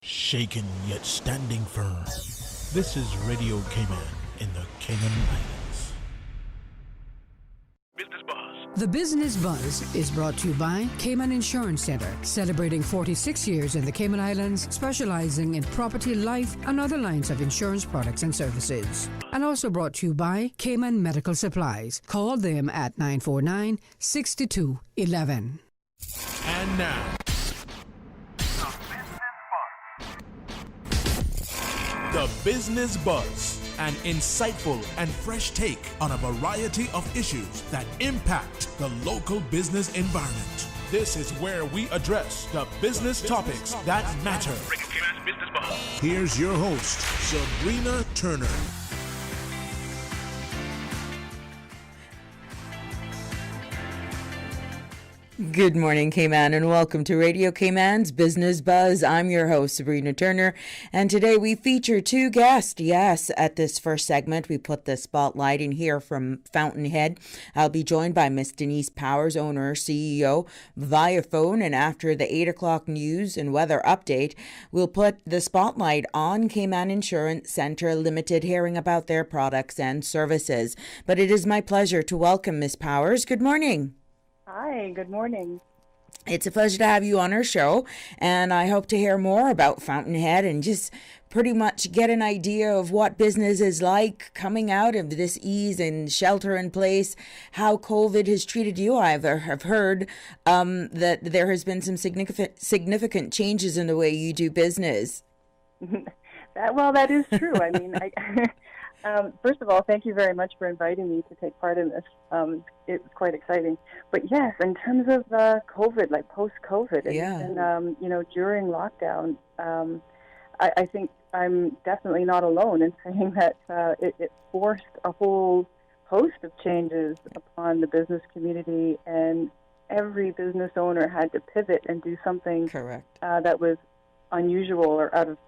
shaken yet standing firm. This is Radio Cayman in the Cayman Islands. Business Buzz. The Business Buzz is brought to you by Cayman Insurance Center, celebrating 46 years in the Cayman Islands, specializing in property, life, and other lines of insurance products and services. And also brought to you by Cayman Medical Supplies. Call them at 949-6211. And now, The Business Buzz, an insightful and fresh take on a variety of issues that impact the local business environment. This is where we address the business topics that matter. Here's your host, Sabrina Turner. Good morning, Cayman, and welcome to Radio Cayman's Business Buzz. I'm your host, Sabrina Turner, and today we feature two guests. Yes, at this first segment, we put the spotlight in here from Fountainhead. I'll be joined by Miss Denise Powers, owner, CEO, via phone, and after the 8 o'clock news and weather update, we'll put the spotlight on Cayman Insurance Center Limited, hearing about their products and services. But it is my pleasure to welcome Miss Powers. Good morning. Hi, good morning. It's a pleasure to have you on our show, and I hope to hear more about Fountainhead and just pretty much get an idea of what business is like coming out of this ease and shelter in place, how COVID has treated you. I've heard that there has been some significant changes in the way you do business. That is true. I mean, first of all, thank you very much for inviting me to take part in this. It was quite exciting. But yes, in terms of COVID, like post-COVID, and during lockdown, I think I'm definitely not alone in saying that it forced a whole host of changes upon the business community, and every business owner had to pivot and do something that was unusual or out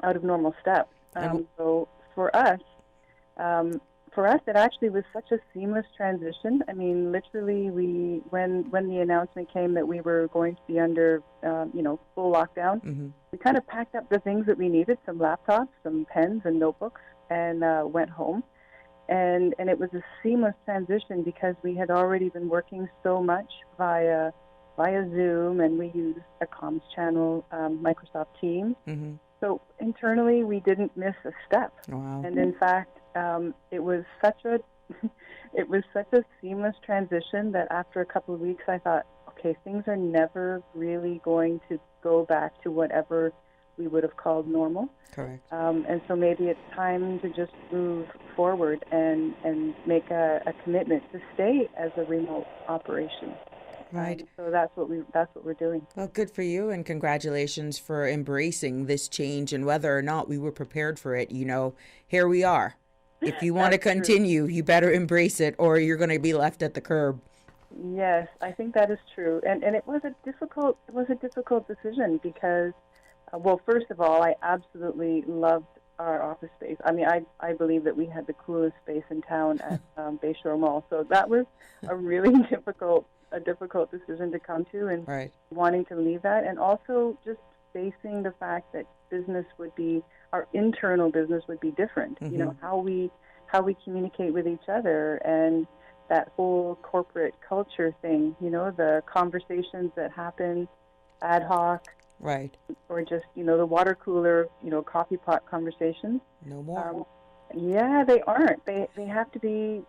of normal steps. So for us, it actually was such a seamless transition. I mean, literally, when the announcement came that we were going to be under, full lockdown, we kind of packed up the things that we needed, some laptops, some pens and notebooks, and went home. And it was a seamless transition because we had already been working so much via Zoom, and we used a comms channel, Microsoft Teams. So internally, we didn't miss a step. Wow. And in fact, it was such a seamless transition that after a couple of weeks, I thought, okay, things are never really going to go back to whatever we would have called normal. Correct. And so maybe it's time to just move forward and make a commitment to stay as a remote operation. Right. So that's what we're doing. Well, good for you, and congratulations for embracing this change. And whether or not we were prepared for it, here we are. If you want to continue, you better embrace it, or you're going to be left at the curb. Yes, I think that is true, and it was a difficult decision because, first of all, I absolutely loved our office space. I mean, I believe that we had the coolest space in town at Bayshore Mall, so that was a really difficult decision to come to, and wanting to leave that, and also just facing the fact that our internal business would be different. How we communicate with each other, and that whole corporate culture thing. The conversations that happen ad hoc, or just the water cooler, coffee pot conversations. No more. They aren't. They have to be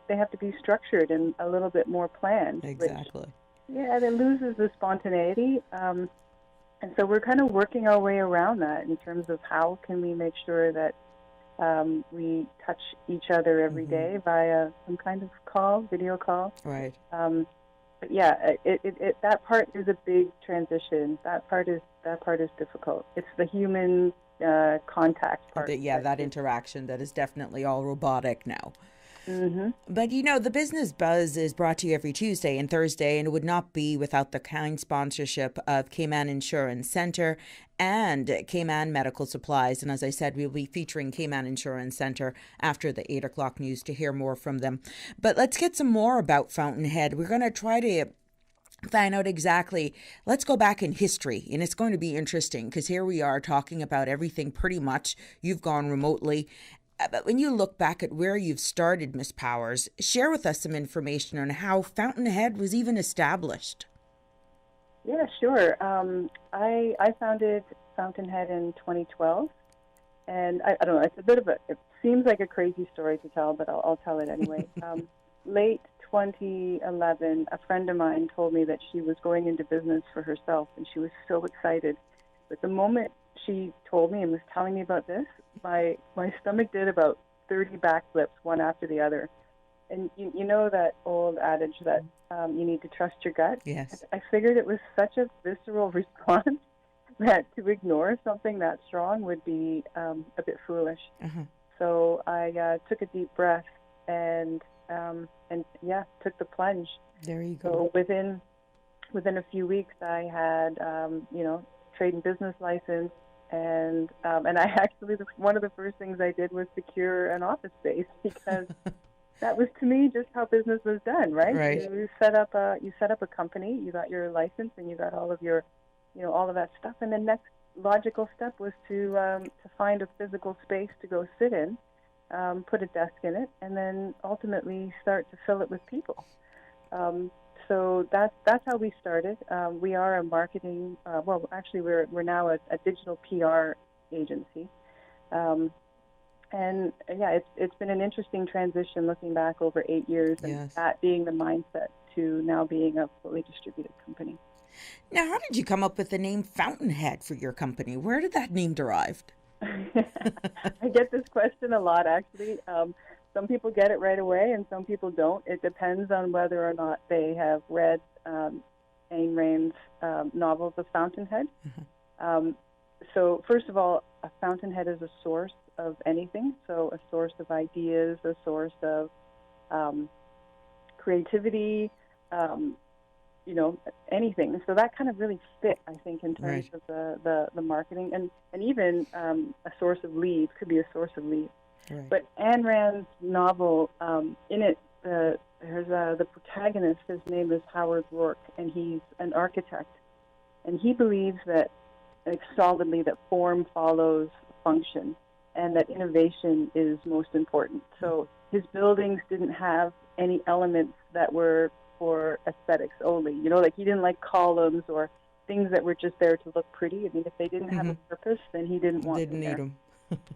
structured and a little bit more planned. Exactly. It loses the spontaneity. And so we're kind of working our way around that in terms of how can we make sure that we touch each other every day via some kind of video call. Right. But that part is a big transition. That part is difficult. It's the human contact part. That interaction that is definitely all robotic now. But the Business Buzz is brought to you every Tuesday and Thursday, and it would not be without the kind sponsorship of Cayman Insurance Center and Cayman Medical Supplies. And as I said, we'll be featuring Cayman Insurance Center after the 8 o'clock news to hear more from them. But let's get some more about Fountainhead. We're going to try to find out exactly. Let's go back in history, and it's going to be interesting because here we are talking about everything pretty much. You've gone remotely. But when you look back at where you've started, Miss Powers, share with us some information on how Fountainhead was even established. Yeah, sure. I founded Fountainhead in 2012, and I don't know. It's a bit of it seems like a crazy story to tell, but I'll tell it anyway. Late 2011, a friend of mine told me that she was going into business for herself, and she was so excited. But the moment she told me and was telling me about this, my stomach did about 30 backflips, one after the other. And you know that old adage that you need to trust your gut? Yes. I figured it was such a visceral response that to ignore something that strong would be a bit foolish. Uh-huh. So I took a deep breath and took the plunge. There you go. So within a few weeks, I had trade and business license, and I actually one of the first things I did was secure an office space because that was to me just how business was done, right? Right. You set up a company, you got your license, and you got all of your, all of that stuff, and the next logical step was to find a physical space to go sit in, put a desk in it, and then ultimately start to fill it with people. So that's how we started. We are a marketing. We're now a digital PR agency, and it's been an interesting transition looking back over 8 years, and Yes. that being the mindset to now being a fully distributed company. Now, how did you come up with the name Fountainhead for your company? Where did that name derive? I get this question a lot, actually. Some people get it right away, and some people don't. It depends on whether or not they have read Ayn Rand's novels of Fountainhead. Mm-hmm. So first of all, a fountainhead is a source of anything. So a source of ideas, a source of creativity, anything. So that kind of really fit, I think, in terms Right. of the marketing, and even a source of leads could be a source of leads. Right. But Ayn Rand's novel, in it, there's the protagonist. His name is Howard Rourke, and he's an architect, and he believes that solidly that form follows function, and that innovation is most important. So his buildings didn't have any elements that were for aesthetics only. Like he didn't like columns or things that were just there to look pretty. I mean, if they didn't have a purpose, then he didn't want them Didn't there. need them.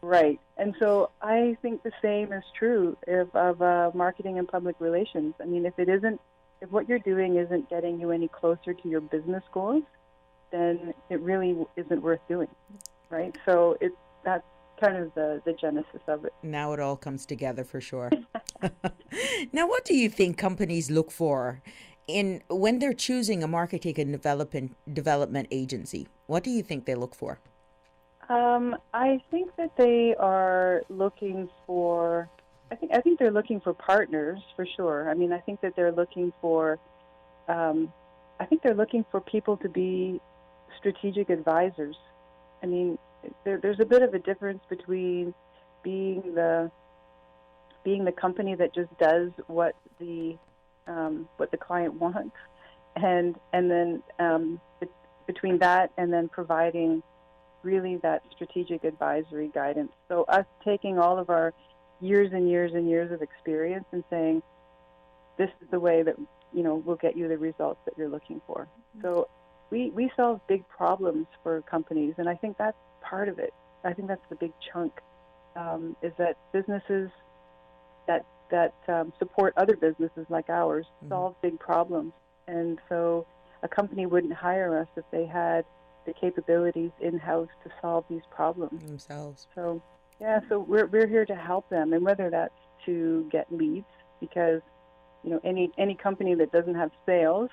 Right. And so I think the same is true of marketing and public relations. I mean, if what you're doing isn't getting you any closer to your business goals, then it really isn't worth doing, right? So that's kind of the genesis of it. Now it all comes together for sure. Now, what do you think companies look for when they're choosing a marketing and development agency? What do you think they look for? I think that they are looking for. I think they're looking for partners for sure. I mean, I think that they're looking for. I think they're looking for people to be strategic advisors. I mean, there's a bit of a difference between being the company that just does what the client wants, and then between that and then providing really that strategic advisory guidance. So us taking all of our years and years and years of experience and saying, this is the way that will get you the results that you're looking for. So we solve big problems for companies, and I think that's part of it. I think that's the big chunk, is that businesses that support other businesses like ours solve big problems. And so a company wouldn't hire us if they had the capabilities in-house to solve these problems Themselves. So we're here to help them, and whether that's to get leads, because any company that doesn't have sales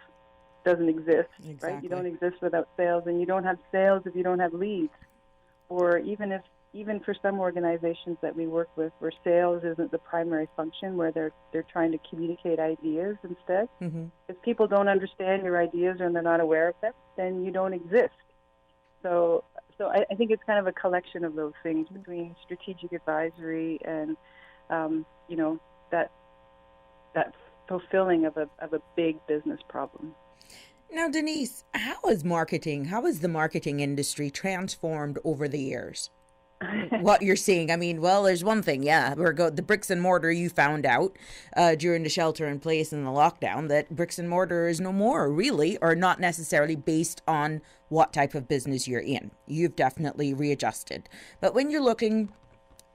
doesn't exist, Exactly. right? You don't exist without sales, and you don't have sales if you don't have leads. Or even for some organizations that we work with, where sales isn't the primary function, where they're trying to communicate ideas instead. Mm-hmm. If people don't understand your ideas and they're not aware of them, then you don't exist. So I think it's kind of a collection of those things between strategic advisory and that fulfilling of a big business problem. Now, Denise, how has the marketing industry transformed over the years? What you're seeing, I mean, well, there's one thing, the bricks and mortar, you found out during the shelter in place and the lockdown that bricks and mortar is no more, really, or not necessarily based on what type of business you're in. You've definitely readjusted. But when you're looking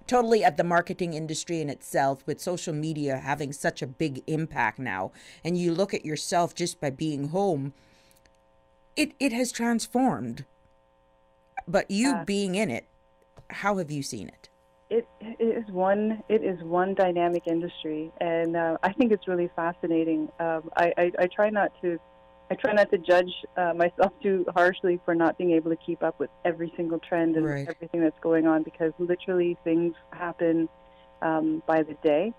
totally at the marketing industry in itself, with social media having such a big impact now, and you look at yourself just by being home, it has transformed. But you being in it, how have you seen it? It is one dynamic industry, and I think it's really fascinating. I try not to judge myself too harshly for not being able to keep up with every single trend and everything that's going on, because literally things happen by the day.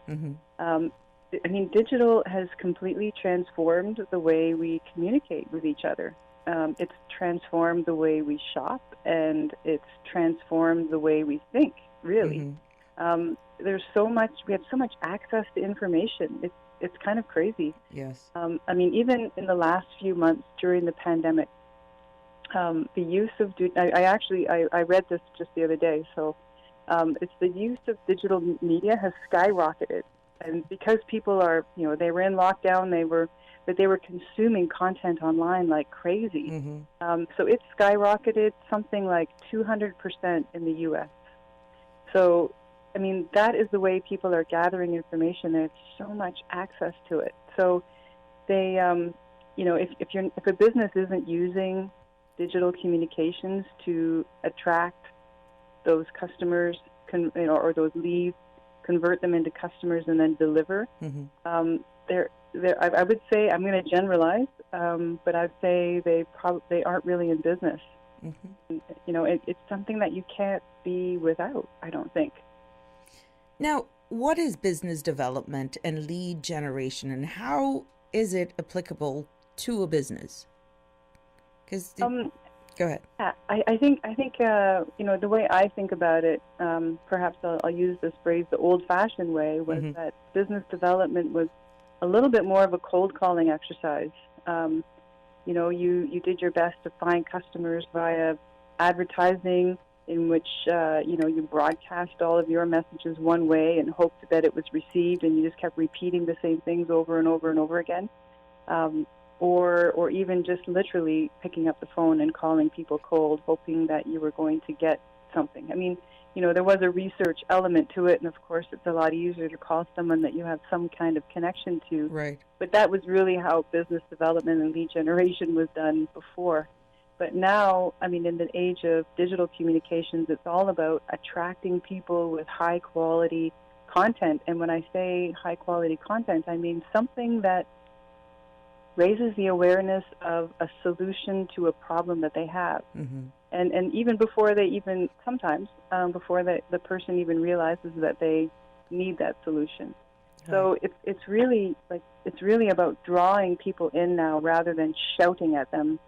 I mean, digital has completely transformed the way we communicate with each other. It's transformed the way we shop, and it's transformed the way we think, really. There's so much, we have so much access to information. It's kind of crazy. Yes. I mean, even in the last few months during the pandemic, the use of, I read this just the other day, so it's the use of digital media has skyrocketed. And because people are, they were in lockdown, they were consuming content online like crazy. So it's skyrocketed something like 200% in the U.S. So, I mean, that is the way people are gathering information. There's so much access to it. So they, if a business isn't using digital communications to attract those customers, or those leads, convert them into customers, and then deliver, I would say, I'm going to generalize, but I'd say they aren't really in business. It's something that you can't be without, I don't think. Now, what is business development and lead generation, and how is it applicable to a business? Because go ahead. Yeah, I think the way I think about it, perhaps I'll use this phrase the old-fashioned way, was that business development was a little bit more of a cold calling exercise. You did your best to find customers via advertising, in which you broadcast all of your messages one way and hoped that it was received, and you just kept repeating the same things over and over and over again, or even just literally picking up the phone and calling people cold, hoping that you were going to get something. I mean, there was a research element to it, and of course it's a lot easier to call someone that you have some kind of connection to. Right. But that was really how business development and lead generation was done before. But now, I mean, in the age of digital communications, it's all about attracting people with high-quality content. And when I say high-quality content, I mean something that raises the awareness of a solution to a problem that they have. And even before sometimes before the person even realizes that they need that solution. So it's really about drawing people in now, rather than shouting at them,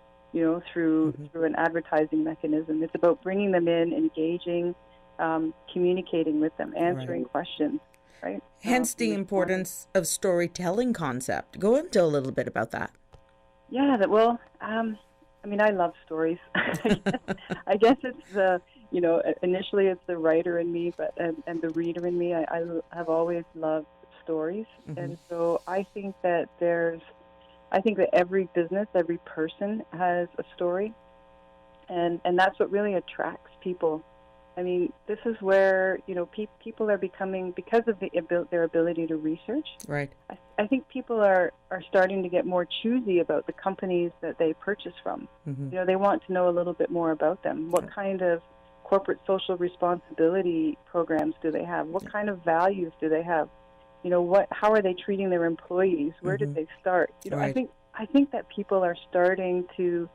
through an advertising mechanism. It's about bringing them in, engaging, communicating with them, answering questions. Right. Hence the importance of storytelling concept. Go into a little bit about that. Yeah. I mean, I love stories. I guess it's initially it's the writer in me, but and the reader in me. I have always loved stories, and so I think that every business, every person has a story, and that's what really attracts people. I mean, this is where people are becoming, because of their ability to research. Right. I think people are starting to get more choosy about the companies that they purchase from. They want to know a little bit more about them. What kind of corporate social responsibility programs do they have? What kind of values do they have? How are they treating their employees? Where did they start? Right. I think that people are starting to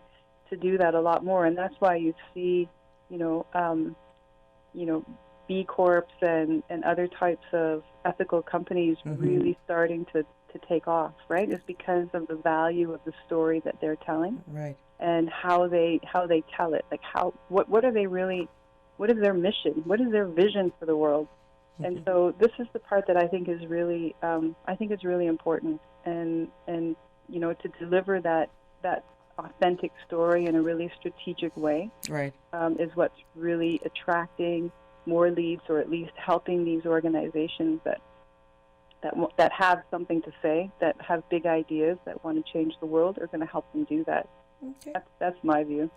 do that a lot more, and that's why you see, B Corps and other types of ethical companies really starting to take off, right? It's because of the value of the story that they're telling, right? And how they tell it. Like what are they really? What is their mission? What is their vision for the world? And so this is the part that I think is really important, and to deliver that authentic story in a really strategic way, Right. is what's really attracting more leads, or at least helping these organizations that have something to say, that have big ideas, that want to change the world, are going to help them do that. Okay. That's my view.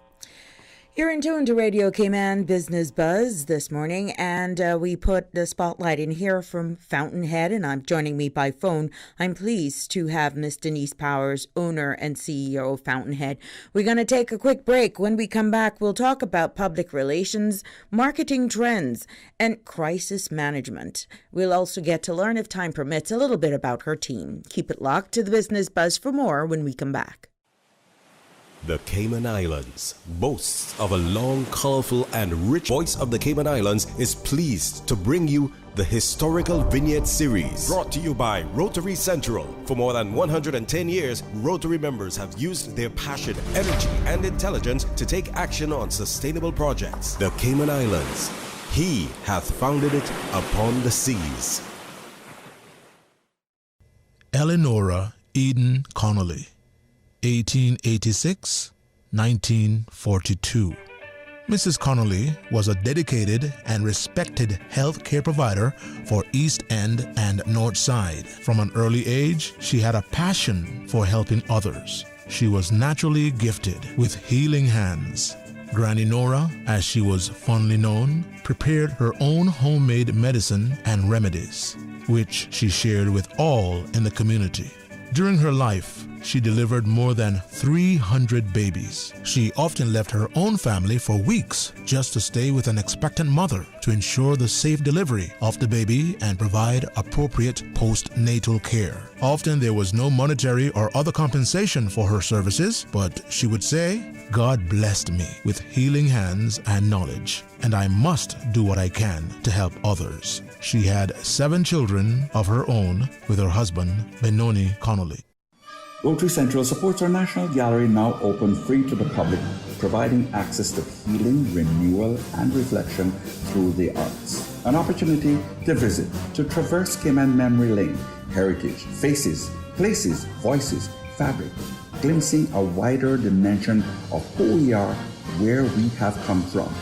You're in tune to Radio Cayman Business Buzz this morning, and we put the spotlight in here from Fountainhead, and joining me by phone, I'm pleased to have Miss Denise Powers, owner and CEO of Fountainhead. We're going to take a quick break. When we come back, we'll talk about public relations, marketing trends, and crisis management. We'll also get to learn, if time permits, a little bit about her team. Keep it locked to the Business Buzz for more when we come back. The Cayman Islands boasts of a long, colorful, and rich Voice of the Cayman Islands is pleased to bring you the Historical Vignette Series, brought to you by Rotary Central. For more than 110 years, Rotary members have used their passion, energy, and intelligence to take action on sustainable projects. The Cayman Islands, He hath founded it upon the seas. Eleanora Eden Connolly, 1886-1942. Mrs. Connolly was a dedicated and respected health care provider for East End and North Side. From an early age, she had a passion for helping others. She was naturally gifted with healing hands. Granny Nora, as she was fondly known, prepared her own homemade medicine and remedies, which she shared with all in the community. During her life, she delivered more than 300 babies. She often left her own family for weeks just to stay with an expectant mother to ensure the safe delivery of the baby and provide appropriate postnatal care. Often there was no monetary or other compensation for her services, but she would say, "God blessed me with healing hands and knowledge, and I must do what I can to help others." She had 7 children of her own with her husband, Benoni Connolly. Rotary Central supports our National Gallery, now open free to the public, providing access to healing, renewal, and reflection through the arts. An opportunity to visit, to traverse Cayman Memory Lane, heritage, faces, places, voices, fabric, glimpsing a wider dimension of who we are, where we have come from.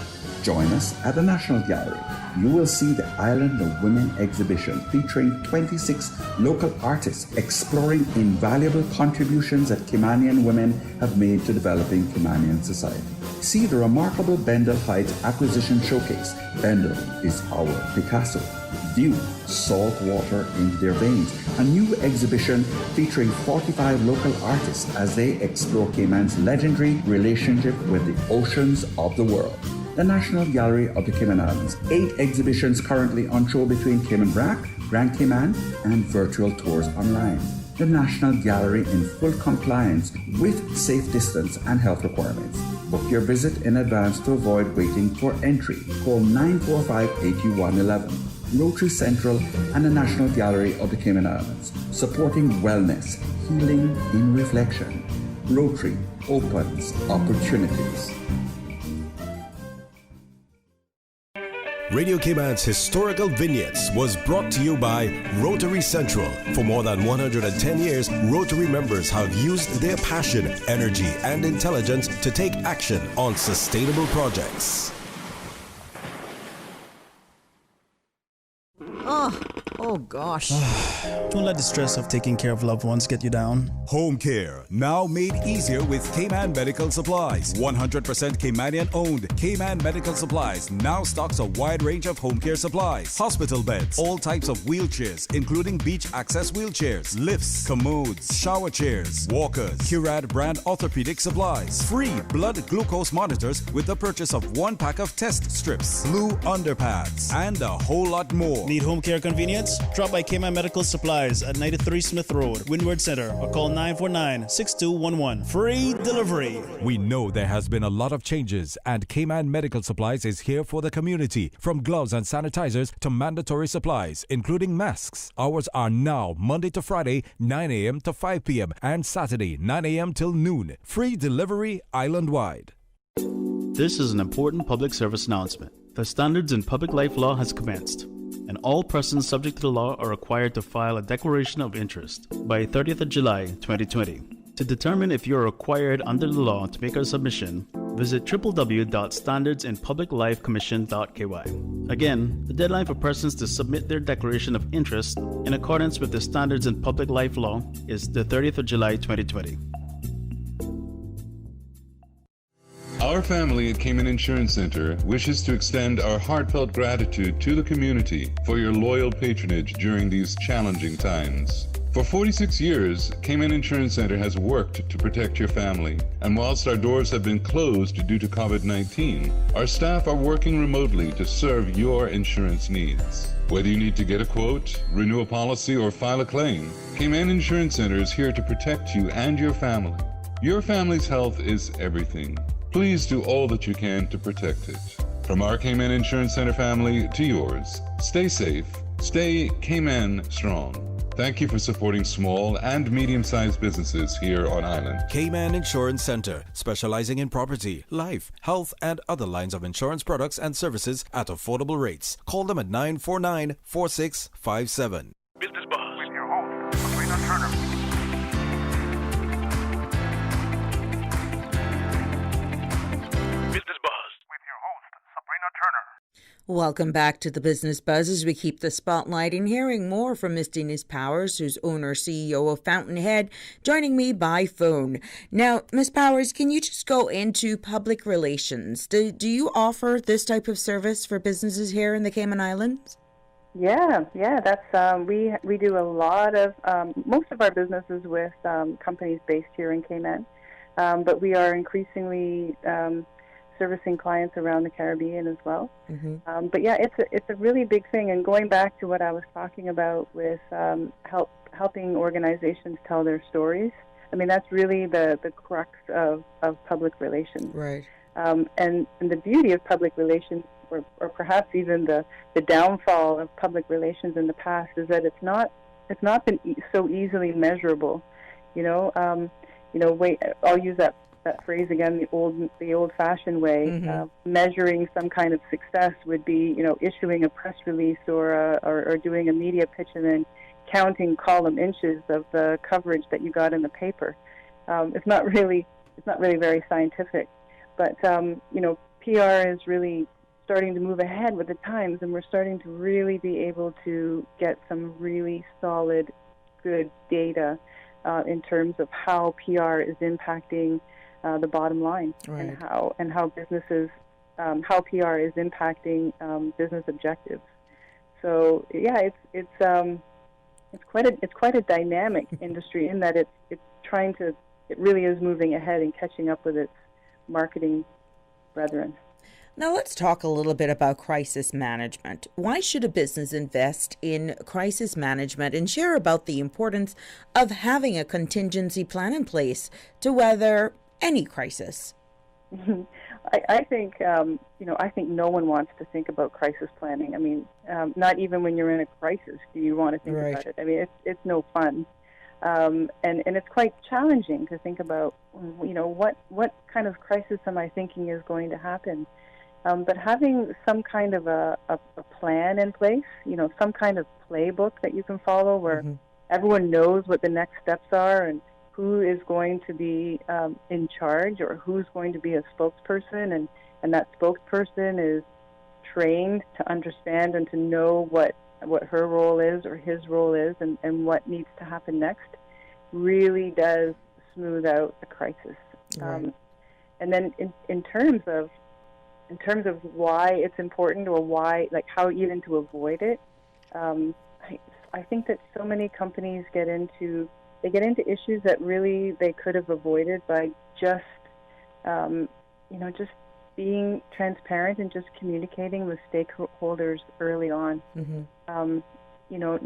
Join us at the National Gallery. You will see the Island of Women exhibition featuring 26 local artists exploring invaluable contributions that Caymanian women have made to developing Caymanian society. See the remarkable Bendel Heights Acquisition Showcase. Bendel is our Picasso. View salt water in their veins. A new exhibition featuring 45 local artists as they explore Cayman's legendary relationship with the oceans of the world. The National Gallery of the Cayman Islands. 8 exhibitions currently on show between Cayman Brac, Grand Cayman, and virtual tours online. The National Gallery in full compliance with safe distance and health requirements. Book your visit in advance to avoid waiting for entry. Call 945-8111. Rotary Central and the National Gallery of the Cayman Islands. Supporting wellness, healing in reflection. Rotary opens opportunities. Radio Cayman's Historical Vignettes was brought to you by Rotary Central. For more than 110 years, Rotary members have used their passion, energy, and intelligence to take action on sustainable projects. Oh gosh. Don't let the stress of taking care of loved ones get you down. Home care, now made easier with Cayman Medical Supplies. 100% Caymanian owned. Cayman Medical Supplies now stocks a wide range of home care supplies. Hospital beds, all types of wheelchairs, including beach access wheelchairs, lifts, commodes, shower chairs, walkers, Curad brand orthopedic supplies. Free blood glucose monitors with the purchase of 1 pack of test strips, blue underpads, and a whole lot more. Need home care convenience? Drop by Cayman Medical Supplies at 93 Smith Road, Windward Center, or call 949-6211. Free delivery. We know there has been a lot of changes, and Cayman Medical Supplies is here for the community. From gloves and sanitizers to mandatory supplies, including masks. Hours are now Monday to Friday, 9 a.m. to 5 p.m. and Saturday, 9 a.m. till noon. Free delivery island-wide. This is an important public service announcement. The Standards in Public Life Law has commenced, and all persons subject to the law are required to file a declaration of interest by 30th of July 2020. To determine if you're required under the law to make a submission, visit www.standardsinpubliclifecommission.ky. Again, the deadline for persons to submit their declaration of interest in accordance with the Standards in Public Life Law is the 30th of July 2020. Our family at Cayman Insurance Center wishes to extend our heartfelt gratitude to the community for your loyal patronage during these challenging times. For 46 years, Cayman Insurance Center has worked to protect your family, and whilst our doors have been closed due to COVID-19, our staff are working remotely to serve your insurance needs. Whether you need to get a quote, renew a policy, or file a claim, Cayman Insurance Center is here to protect you and your family. Your family's health is everything. Please do all that you can to protect it. From our Cayman Insurance Center family to yours, stay safe, stay Cayman strong. Thank you for supporting small and medium-sized businesses here on island. Cayman Insurance Center, specializing in property, life, health, and other lines of insurance products and services at affordable rates. Call them at 949-4657. Business Buzz with your host, Sabrina Turner. Business Buzz with your host, Sabrina Turner. Welcome back to the Business Buzz as we keep the spotlight and hearing more from Ms. Denise Powers, who's owner CEO of Fountainhead, joining me by phone. Now, Ms. Powers, can you just go into public relations? Do you offer this type of service for businesses here in the Cayman Islands? Yeah, that's we do a lot of most of our businesses with companies based here in Cayman, but we are increasingly servicing clients around the Caribbean as well. Mm-hmm. But yeah, it's a really big thing. And going back to what I was talking about with helping organizations tell their stories, I mean, that's really the crux of public relations. Right. And the beauty of public relations, or perhaps even the downfall of public relations in the past, is that it's not been so easily measurable. I'll use that phrase again, the old-fashioned way. Mm-hmm. Measuring some kind of success would be, issuing a press release or doing a media pitch and then counting column inches of the coverage that you got in the paper. It's not really very scientific. But PR is really starting to move ahead with the times, and we're starting to really be able to get some really solid, good data in terms of how PR is impacting the bottom line, right, and how businesses, how PR is impacting business objectives. So yeah, it's quite a dynamic industry in that it really is moving ahead and catching up with its marketing brethren. Now let's talk a little bit about crisis management. Why should a business invest in crisis management, and share about the importance of having a contingency plan in place to weather any crisis? I think no one wants to think about crisis planning. I mean, not even when you're in a crisis do you want to think right. about it. I mean, it's no fun, and it's quite challenging to think about. What kind of crisis am I thinking is going to happen? But having some kind of a plan in place, some kind of playbook that you can follow, where mm-hmm. everyone knows what the next steps are and who is going to be in charge, or who's going to be a spokesperson, and that spokesperson is trained to understand and to know what her role is or his role is, and what needs to happen next, really does smooth out a crisis. Right. And then in terms of why it's important, or why, like, how even to avoid it, I think that so many companies get into issues that really they could have avoided by just being transparent and just communicating with stakeholders early on. Mm-hmm.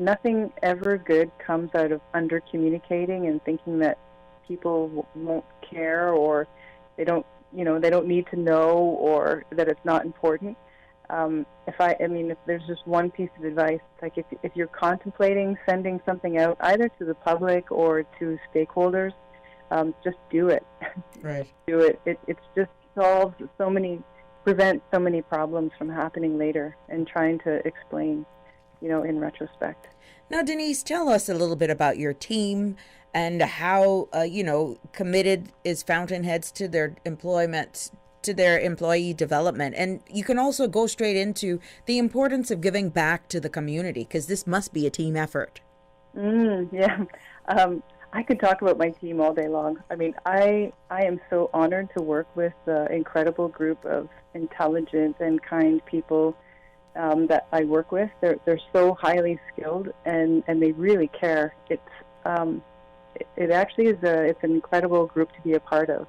Nothing ever good comes out of under communicating and thinking that people won't care, or they don't need to know, or that it's not important. If there's just one piece of advice, like if you're contemplating sending something out either to the public or to stakeholders, just do it. Right. Do it. It's just prevents so many problems from happening later, and trying to explain, in retrospect. Now, Denise, tell us a little bit about your team and how, committed is Fountainheads to their employment, to their employee development. And you can also go straight into the importance of giving back to the community, because this must be a team effort. Yeah. I could talk about my team all day long. I mean, I am so honored to work with the incredible group of intelligent and kind people that I work with. They're so highly skilled, and they really care. It actually is it's an incredible group to be a part of.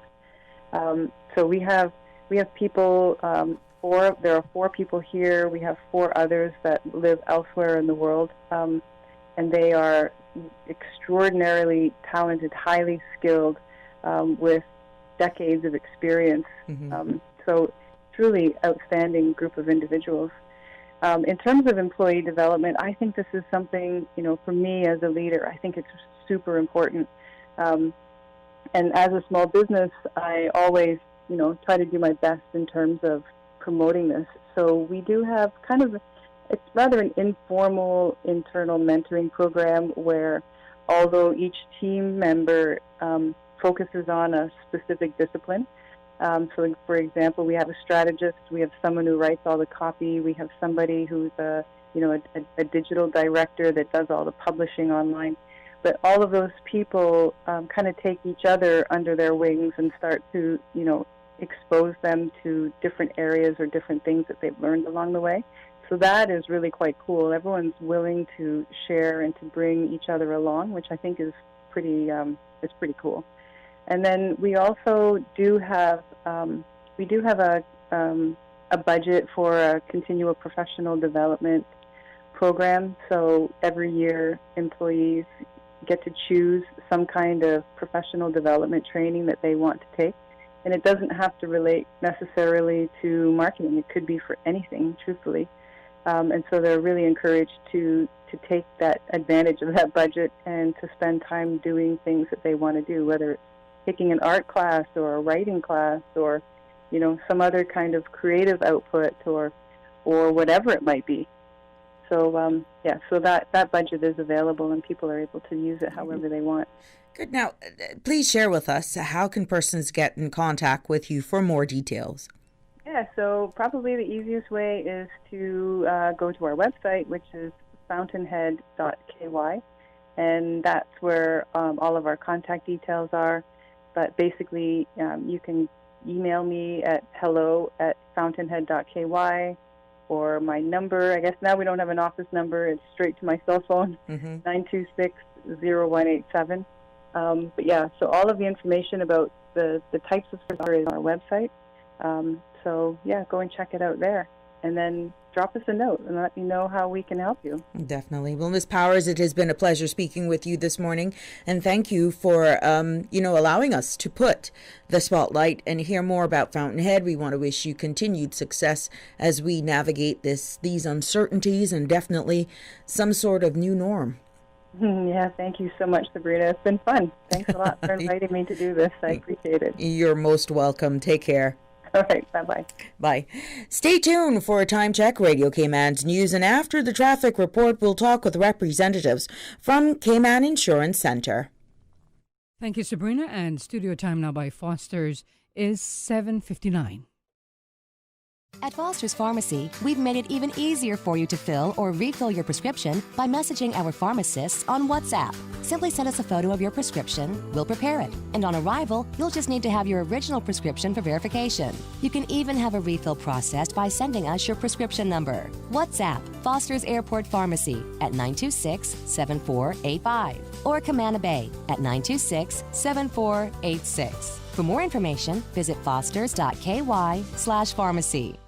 So we have people. There are 4 people here. We have 4 others that live elsewhere in the world, and they are extraordinarily talented, highly skilled, with decades of experience. So truly outstanding group of individuals. In terms of employee development, I think this is something, for me as a leader, I think it's super important. And as a small business, I always, try to do my best in terms of promoting this. So we do have it's rather an informal internal mentoring program where, although each team member focuses on a specific discipline, so for example, we have a strategist, we have someone who writes all the copy, we have somebody who's a digital director that does all the publishing online. But all of those people kind of take each other under their wings and start to, expose them to different areas or different things that they've learned along the way. So that is really quite cool. Everyone's willing to share and to bring each other along, which I think is pretty cool. And then we also do have a budget for a continual professional development program. So every year, employees get to choose some kind of professional development training that they want to take. And it doesn't have to relate necessarily to marketing. It could be for anything, truthfully. And so they're really encouraged to take that advantage of that budget and to spend time doing things that they want to do, whether it's taking an art class or a writing class or, some other kind of creative output or whatever it might be. So, so that budget is available and people are able to use it however they want. Good. Now, please share with us, how can persons get in contact with you for more details? Yeah, so probably the easiest way is to go to our website, which is fountainhead.ky, and that's where all of our contact details are. But basically, you can email me at hello@fountainhead.ky, or my number. I guess now we don't have an office number. It's straight to my cell phone, 926-0187. But yeah, so all of the information about the types of services is on our website. So yeah, go and check it out there. And then drop us a note and let me know how we can help you. Definitely. Well, Ms. Powers, it has been a pleasure speaking with you this morning. And thank you for, allowing us to put the spotlight and hear more about Fountainhead. We want to wish you continued success as we navigate these uncertainties and definitely some sort of new norm. Yeah, thank you so much, Sabrina. It's been fun. Thanks a lot for inviting me to do this. I appreciate it. You're most welcome. Take care. All right, bye-bye. Bye. Stay tuned for a time check, Radio Cayman's news, and after the traffic report, we'll talk with representatives from Cayman Insurance Centre. Thank you, Sabrina, and studio time now by Foster's is 7:59. At Foster's Pharmacy, we've made it even easier for you to fill or refill your prescription by messaging our pharmacists on WhatsApp. Simply send us a photo of your prescription, we'll prepare it, and on arrival, you'll just need to have your original prescription for verification. You can even have a refill processed by sending us your prescription number. WhatsApp Foster's Airport Pharmacy at 926-7485 or Camana Bay at 926-7486. For more information, visit fosters.ky/pharmacy.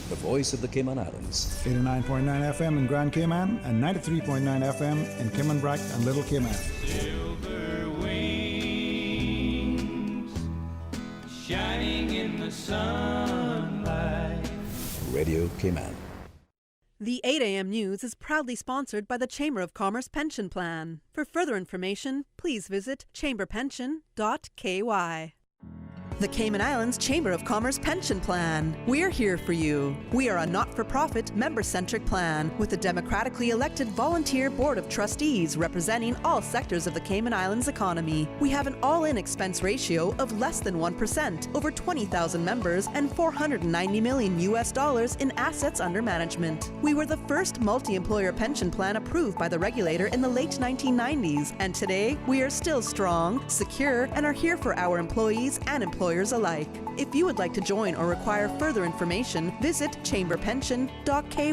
The voice of the Cayman Islands. 89.9 FM in Grand Cayman and 93.9 FM in Caymanbrack and Little Cayman. Silver wings shining in the sunlight. Radio Cayman. The 8 a.m. news is proudly sponsored by the Chamber of Commerce Pension Plan. For further information, please visit chamberpension.ky. The Cayman Islands Chamber of Commerce Pension Plan. We're here for you. We are a not-for-profit, member-centric plan with a democratically elected volunteer board of trustees representing all sectors of the Cayman Islands economy. We have an all-in expense ratio of less than 1%, over 20,000 members, and $490 million in assets under management. We were the first multi-employer pension plan approved by the regulator in the late 1990s, and today we are still strong, secure, and are here for our employees and employers alike. If you would like to join or require further information, visit chamberpension.ky.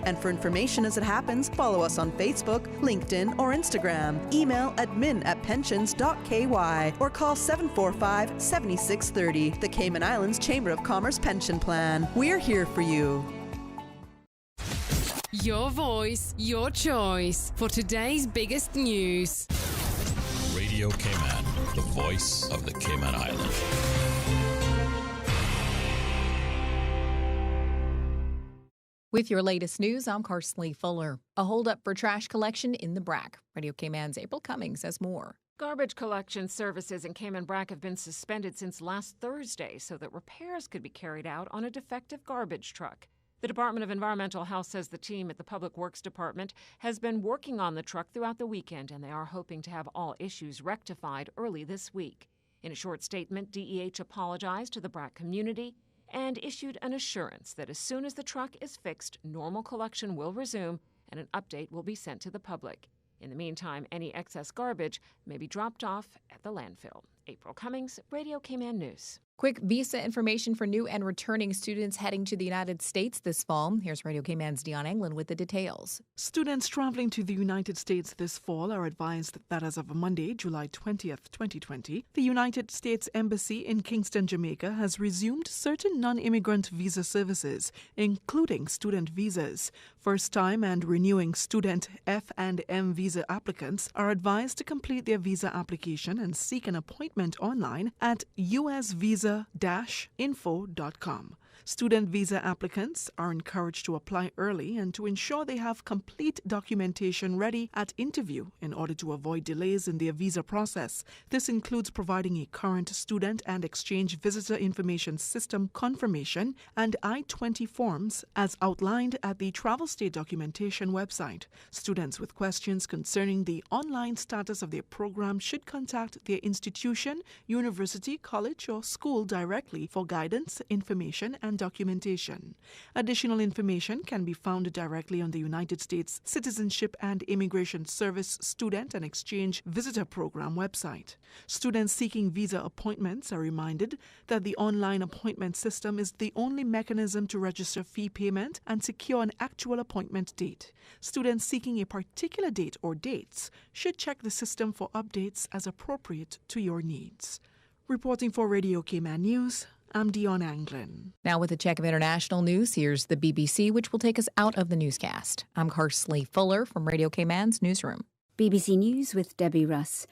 And for information as it happens, follow us on Facebook, LinkedIn, or Instagram. Email admin@pensions.ky or call 745-7630. The Cayman Islands Chamber of Commerce Pension Plan. We're here for you. Your voice, your choice for today's biggest news. Radio Cayman, the voice of the Cayman Islands. With your latest news, I'm Carsley Fuller. A holdup for trash collection in the BRAC. Radio Cayman's April Cummings has more. Garbage collection services in Cayman BRAC have been suspended since last Thursday so that repairs could be carried out on a defective garbage truck. The Department of Environmental Health says the team at the Public Works Department has been working on the truck throughout the weekend, and they are hoping to have all issues rectified early this week. In a short statement, DEH apologized to the BRAC community and issued an assurance that as soon as the truck is fixed, normal collection will resume and an update will be sent to the public. In the meantime, any excess garbage may be dropped off at the landfill. April Cummings, Radio Cayman News. Quick visa information for new and returning students heading to the United States this fall. Here's Radio Cayman's Dion Englund with the details. Students traveling to the United States this fall are advised that as of Monday, July 20th, 2020, the United States Embassy in Kingston, Jamaica has resumed certain non-immigrant visa services, including student visas. First-time and renewing student F&M visa applicants are advised to complete their visa application and seek an appointment online at usvisa-info.com. Student visa applicants are encouraged to apply early and to ensure they have complete documentation ready at interview in order to avoid delays in their visa process. This includes providing a current student and exchange visitor information system confirmation and I-20 forms as outlined at the Travel State Documentation website. Students with questions concerning the online status of their program should contact their institution, university, college, or school directly for guidance, information, and documentation. Additional information can be found directly on the United States Citizenship and Immigration Service Student and Exchange Visitor Program website. Students seeking visa appointments are reminded that the online appointment system is the only mechanism to register fee payment and secure an actual appointment date. Students seeking a particular date or dates should check the system for updates as appropriate to your needs. Reporting for Radio Cayman News, I'm Dion Anglin. Now with a check of international news, here's the BBC, which will take us out of the newscast. I'm Carsley Fuller from Radio Cayman's newsroom. BBC News with Debbie Russ.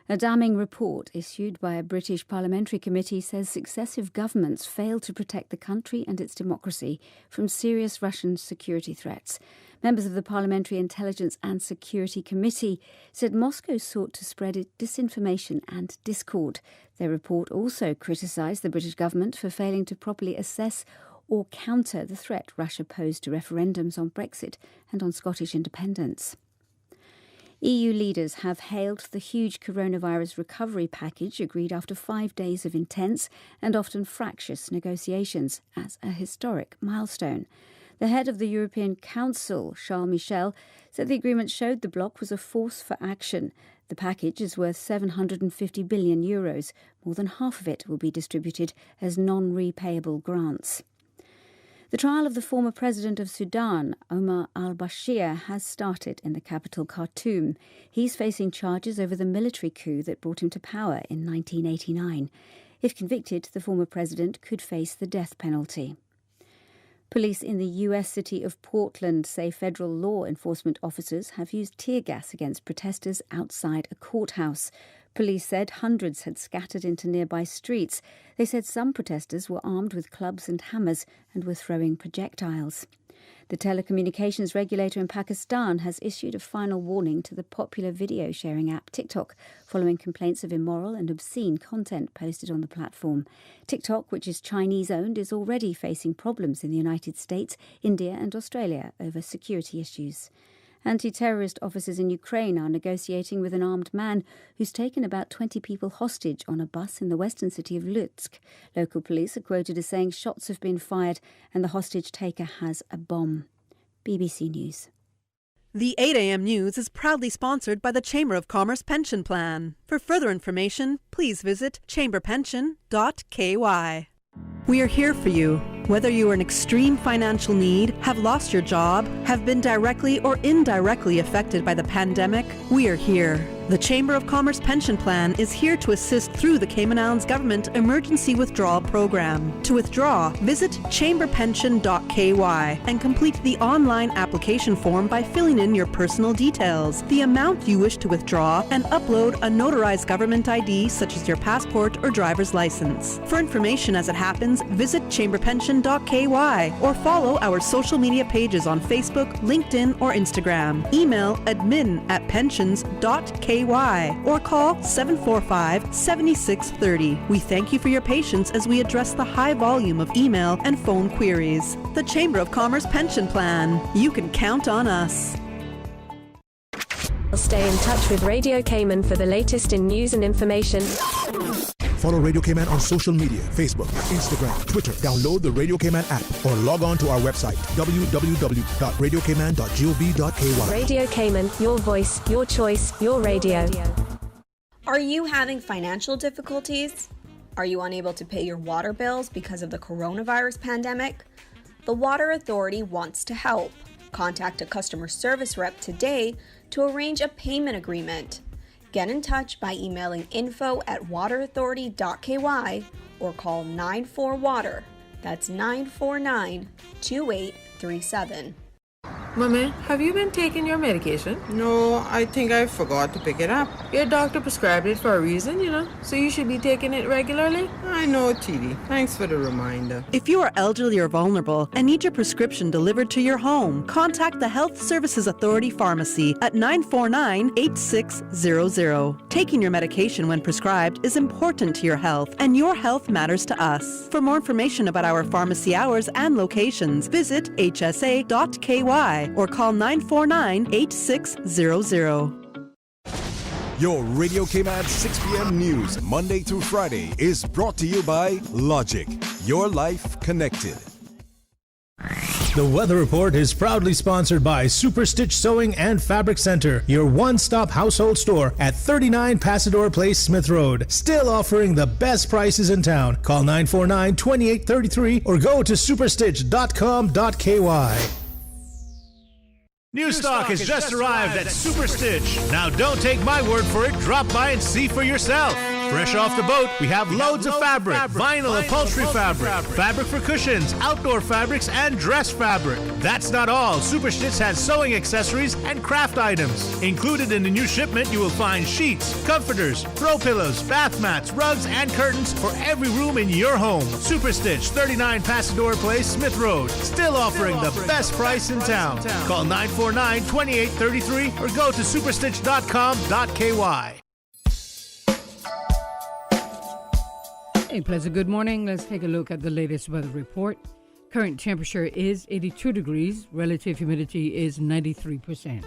A damning report issued by a British parliamentary committee says successive governments failed to protect the country and its democracy from serious Russian security threats. Members of the Parliamentary Intelligence and Security Committee said Moscow sought to spread disinformation and discord. Their report also criticised the British government for failing to properly assess or counter the threat Russia posed to referendums on Brexit and on Scottish independence. EU leaders have hailed the huge coronavirus recovery package agreed after 5 days of intense and often fractious negotiations as a historic milestone. The head of the European Council, Charles Michel, said the agreement showed the bloc was a force for action. The package is worth €750 billion. More than half of it will be distributed as non-repayable grants. The trial of the former president of Sudan, Omar al-Bashir, has started in the capital Khartoum. He's facing charges over the military coup that brought him to power in 1989. If convicted, the former president could face the death penalty. Police in the US city of Portland say federal law enforcement officers have used tear gas against protesters outside a courthouse. Police said hundreds had scattered into nearby streets. They said some protesters were armed with clubs and hammers and were throwing projectiles. The telecommunications regulator in Pakistan has issued a final warning to the popular video sharing app TikTok following complaints of immoral and obscene content posted on the platform. TikTok, which is Chinese-owned, is already facing problems in the United States, India and Australia over security issues. Anti-terrorist officers in Ukraine are negotiating with an armed man who's taken about 20 people hostage on a bus in the western city of Lutsk. Local police are quoted as saying shots have been fired and the hostage taker has a bomb. BBC News. The 8 a.m. news is proudly sponsored by the Chamber of Commerce Pension Plan. For further information, please visit chamberpension.ky. We are here for you. Whether you are in extreme financial need, have lost your job, have been directly or indirectly affected by the pandemic, we are here. The Chamber of Commerce Pension Plan is here to assist through the Cayman Islands Government Emergency Withdrawal Program. To withdraw, visit chamberpension.ky and complete the online application form by filling in your personal details, the amount you wish to withdraw, and upload a notarized government ID such as your passport or driver's license. For information as it happens, visit chamberpension.ky or follow our social media pages on Facebook, LinkedIn, or Instagram. Email admin@pensions.ky or call 745-7630. We thank you for your patience as we address the high volume of email and phone queries. The Chamber of Commerce Pension Plan. You can count on us. Stay in touch with Radio Cayman for the latest in news and information. Follow Radio Cayman on social media, Facebook, Instagram, Twitter. Download the Radio Cayman app or log on to our website, www.radiocayman.gov.ky. Radio Cayman, your voice, your choice, your radio. Are you having financial difficulties? Are you unable to pay your water bills because of the coronavirus pandemic? The Water Authority wants to help. Contact a customer service rep today to arrange a payment agreement. Get in touch by emailing info@waterauthority.ky or call 94-WATER. That's 949-2837. Mommy, have you been taking your medication? No, I think I forgot to pick it up. Your doctor prescribed it for a reason, so you should be taking it regularly. I know, TD. Thanks for the reminder. If you are elderly or vulnerable and need your prescription delivered to your home, contact the Health Services Authority Pharmacy at 949-8600. Taking your medication when prescribed is important to your health, and your health matters to us. For more information about our pharmacy hours and locations, visit hsa.ky or call 949-8600. Your Radio Cayman 6 p.m. news, Monday through Friday, is brought to you by Logic. Your life connected. The weather report is proudly sponsored by Super Stitch Sewing and Fabric Center, your one-stop household store at 39 Pasador Place, Smith Road. Still offering the best prices in town. Call 949-2833 or go to superstitch.com.ky. New stock has just arrived at Super Stitch. Now don't take my word for it. Drop by and see for yourself. Fresh off the boat, we have loads of fabric, vinyl upholstery fabric, fabric for cushions, outdoor fabrics, and dress fabric. That's not all. Super Stitch has sewing accessories and craft items. Included in the new shipment, you will find sheets, comforters, throw pillows, bath mats, rugs, and curtains for every room in your home. Super Stitch, 39 Pasador Place, Smith Road. Still offering the best price in town. Call 949-2833 or go to superstitch.com.ky. A pleasant good morning. Let's take a look at the latest weather report. Current temperature is 82 degrees. Relative humidity is 93%.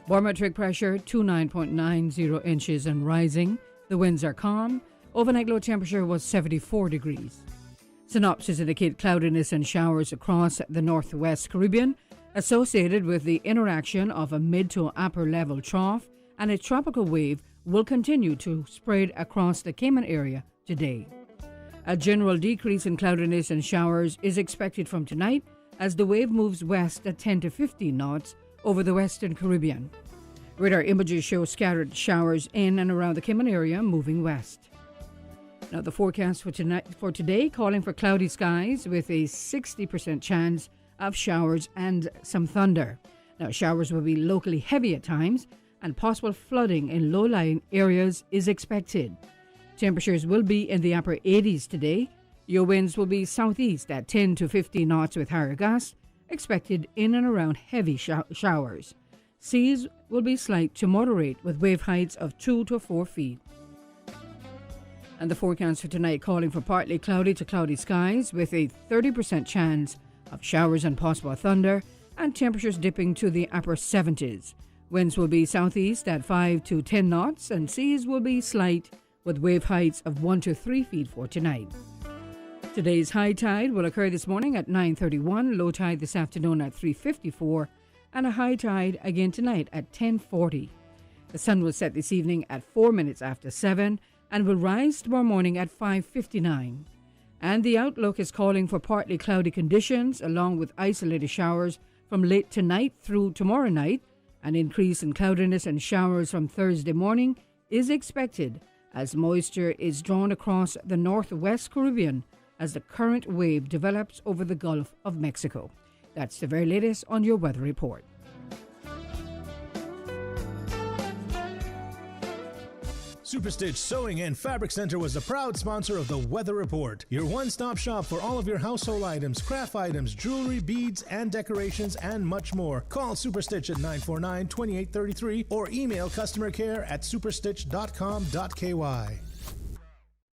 Barometric pressure 29.90 inches and rising. The winds are calm. Overnight low temperature was 74 degrees. Synopsis indicate cloudiness and showers across the northwest Caribbean associated with the interaction of a mid to upper level trough, and a tropical wave will continue to spread across the Cayman area today. A general decrease in cloudiness and showers is expected from tonight as the wave moves west at 10 to 15 knots over the western Caribbean. Radar images show scattered showers in and around the Cayman area moving west. Now the forecast for today calling for cloudy skies with a 60% chance of showers and some thunder. Now showers will be locally heavy at times and possible flooding in low-lying areas is expected. Temperatures will be in the upper 80s today. Your winds will be southeast at 10 to 15 knots with higher gusts, expected in and around heavy showers. Seas will be slight to moderate with wave heights of 2 to 4 feet. And the forecast for tonight calling for partly cloudy to cloudy skies with a 30% chance of showers and possible thunder, and temperatures dipping to the upper 70s. Winds will be southeast at 5 to 10 knots, and seas will be slight with wave heights of 1 to 3 feet for tonight. Today's high tide will occur this morning at 9:31, low tide this afternoon at 3:54, and a high tide again tonight at 10:40. The sun will set this evening at 4 minutes after 7 and will rise tomorrow morning at 5:59. And the outlook is calling for partly cloudy conditions along with isolated showers from late tonight through tomorrow night. An increase in cloudiness and showers from Thursday morning is expected as moisture is drawn across the northwest Caribbean as the current wave develops over the Gulf of Mexico. That's the very latest on your weather report. Superstitch Sewing and Fabric Center was the proud sponsor of the Weather Report, your one-stop shop for all of your household items, craft items, jewelry, beads, and decorations, and much more. Call Superstitch at 949-2833 or email customer care at superstitch.com.ky.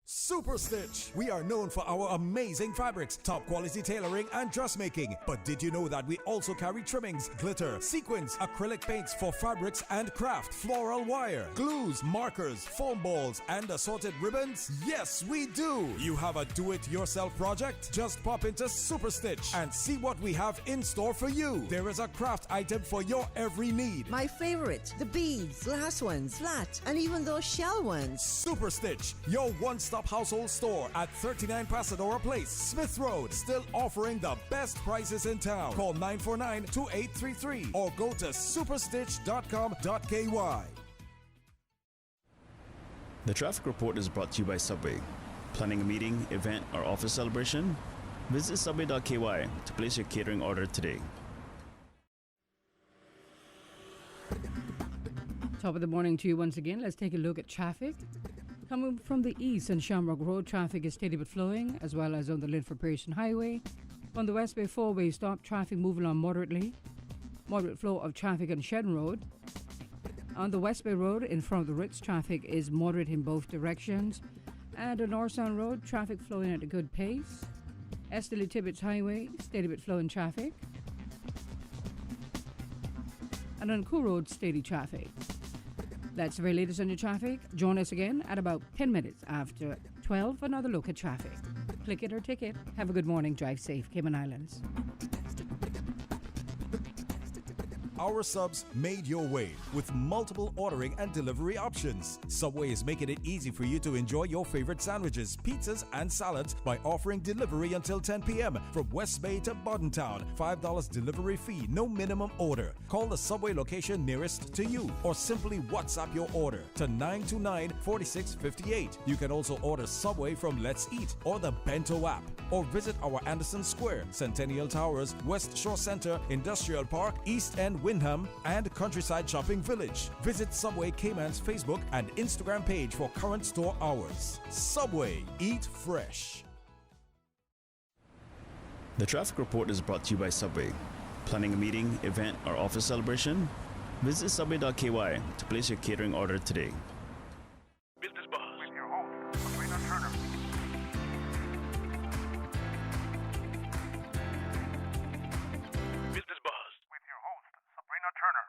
Superstitch. We are known for our amazing fabrics, top quality tailoring, and dressmaking. But did you know that we also carry trimmings, glitter, sequins, acrylic paints for fabrics and craft, floral wire, glues, markers, foam balls, and assorted ribbons? Yes, we do. You have a do-it-yourself project? Just pop into Superstitch and see what we have in store for you. There is a craft item for your every need. My favorite, the beads, glass ones, flat, and even those shell ones. Superstitch, your one-stop household store at 39 Pasadora Place, Smith Road, still offering the best prices in town. Call 949-2833 or go to superstitch.com.ky. The traffic report is brought to you by Subway. Planning a meeting, event, or office celebration? Visit subway.ky to place your catering order today. Top of the morning to you once again. Let's take a look at traffic. Coming from the east on Shamrock Road, traffic is steady but flowing, as well as on the Linford Pearson Highway. On the West Bay four-way stop, traffic moving on moderately. Moderate flow of traffic on Shedden Road. On the West Bay Road, in front of the Ritz, traffic is moderate in both directions. And on Northstown Road, traffic flowing at a good pace. Esterly Tibbetts Highway, steady but flowing traffic. And on Cool Road, steady traffic. That's the very latest on your traffic. Join us again at about 10 minutes after 12 for another look at traffic. Click it or ticket. Have a good morning. Drive safe. Cayman Islands. Our subs made your way with multiple ordering and delivery options. Subway is making it easy for you to enjoy your favorite sandwiches, pizzas, and salads by offering delivery until 10 p.m. from West Bay to Bordentown. $5 delivery fee, no minimum order. Call the Subway location nearest to you or simply WhatsApp your order to 929-4658. You can also order Subway from Let's Eat or the Bento app, or visit our Anderson Square, Centennial Towers, West Shore Center, Industrial Park, East End, Windham, and Countryside Shopping Village. Visit Subway Cayman's Facebook and Instagram page for current store hours. Subway, eat fresh. The traffic report is brought to you by Subway. Planning a meeting, event, or office celebration? Visit subway.ky to place your catering order today. Business Buzz with your host, Sabrina Turner. Business Buzz with your host, Sabrina Turner.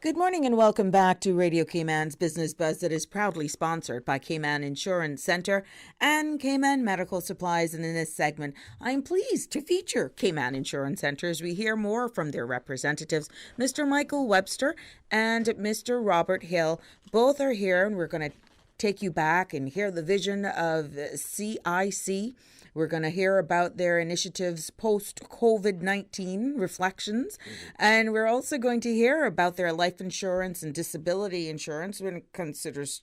Good morning and welcome back to Radio Cayman's Business Buzz that is proudly sponsored by Cayman Insurance Center and Cayman Medical Supplies. And in this segment, I'm pleased to feature Cayman Insurance Center as we hear more from their representatives, Mr. Michael Webster and Mr. Robert Hill. Both are here, and we're going to take you back and hear the vision of CIC. We're going to hear about their initiatives post-COVID-19 reflections. And we're also going to hear about their life insurance and disability insurance when it considers,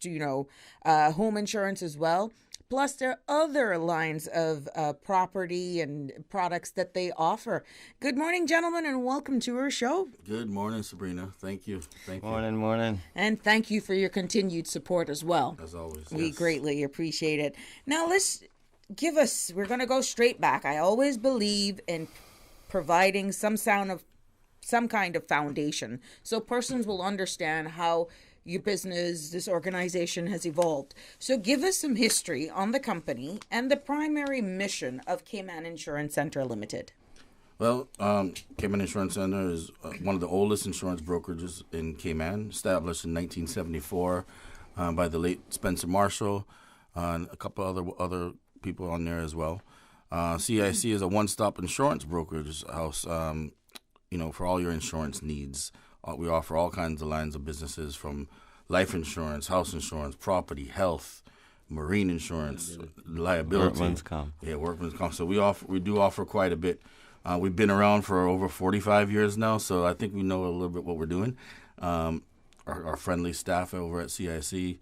home insurance as well. Plus, there are other lines of property and products that they offer. Good morning, gentlemen, and welcome to our show. Good morning, Sabrina. Thank you. Morning. And thank you for your continued support as well. As always. We yes. greatly appreciate it. Now, we're going to go straight back. I always believe in providing some kind of foundation so persons will understand how your business, this organization has evolved. So give us some history on the company and the primary mission of Cayman Insurance Center Limited. Well, Cayman Insurance Center is one of the oldest insurance brokerages in Cayman, established in 1974 by the late Spencer Marshall and a couple other people on there as well. CIC is a one-stop insurance brokerage house, for all your insurance needs. We offer all kinds of lines of businesses, from life insurance, house insurance, property, health, marine insurance, liability. Workman's comp. Yeah, workman's comp. So we do offer quite a bit. We've been around for over 45 years now, so I think we know a little bit what we're doing. Our friendly staff over at CIC,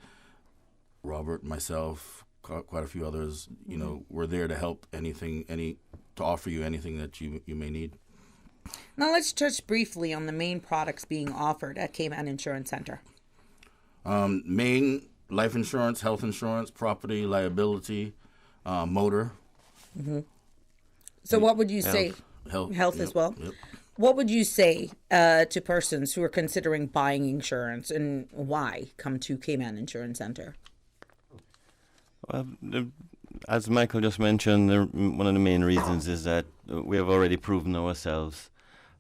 Robert, myself, quite a few others, we're there to help to offer you anything that you may need. Now let's touch briefly on the main products being offered at Cayman Insurance Center. Main life insurance, health insurance, property, liability, motor. Mm-hmm. So what would you say? Health as well? Yep. What would you say to persons who are considering buying insurance, and why come to Cayman Insurance Center? Well, as Michael just mentioned, one of the main reasons is that we have already proven ourselves.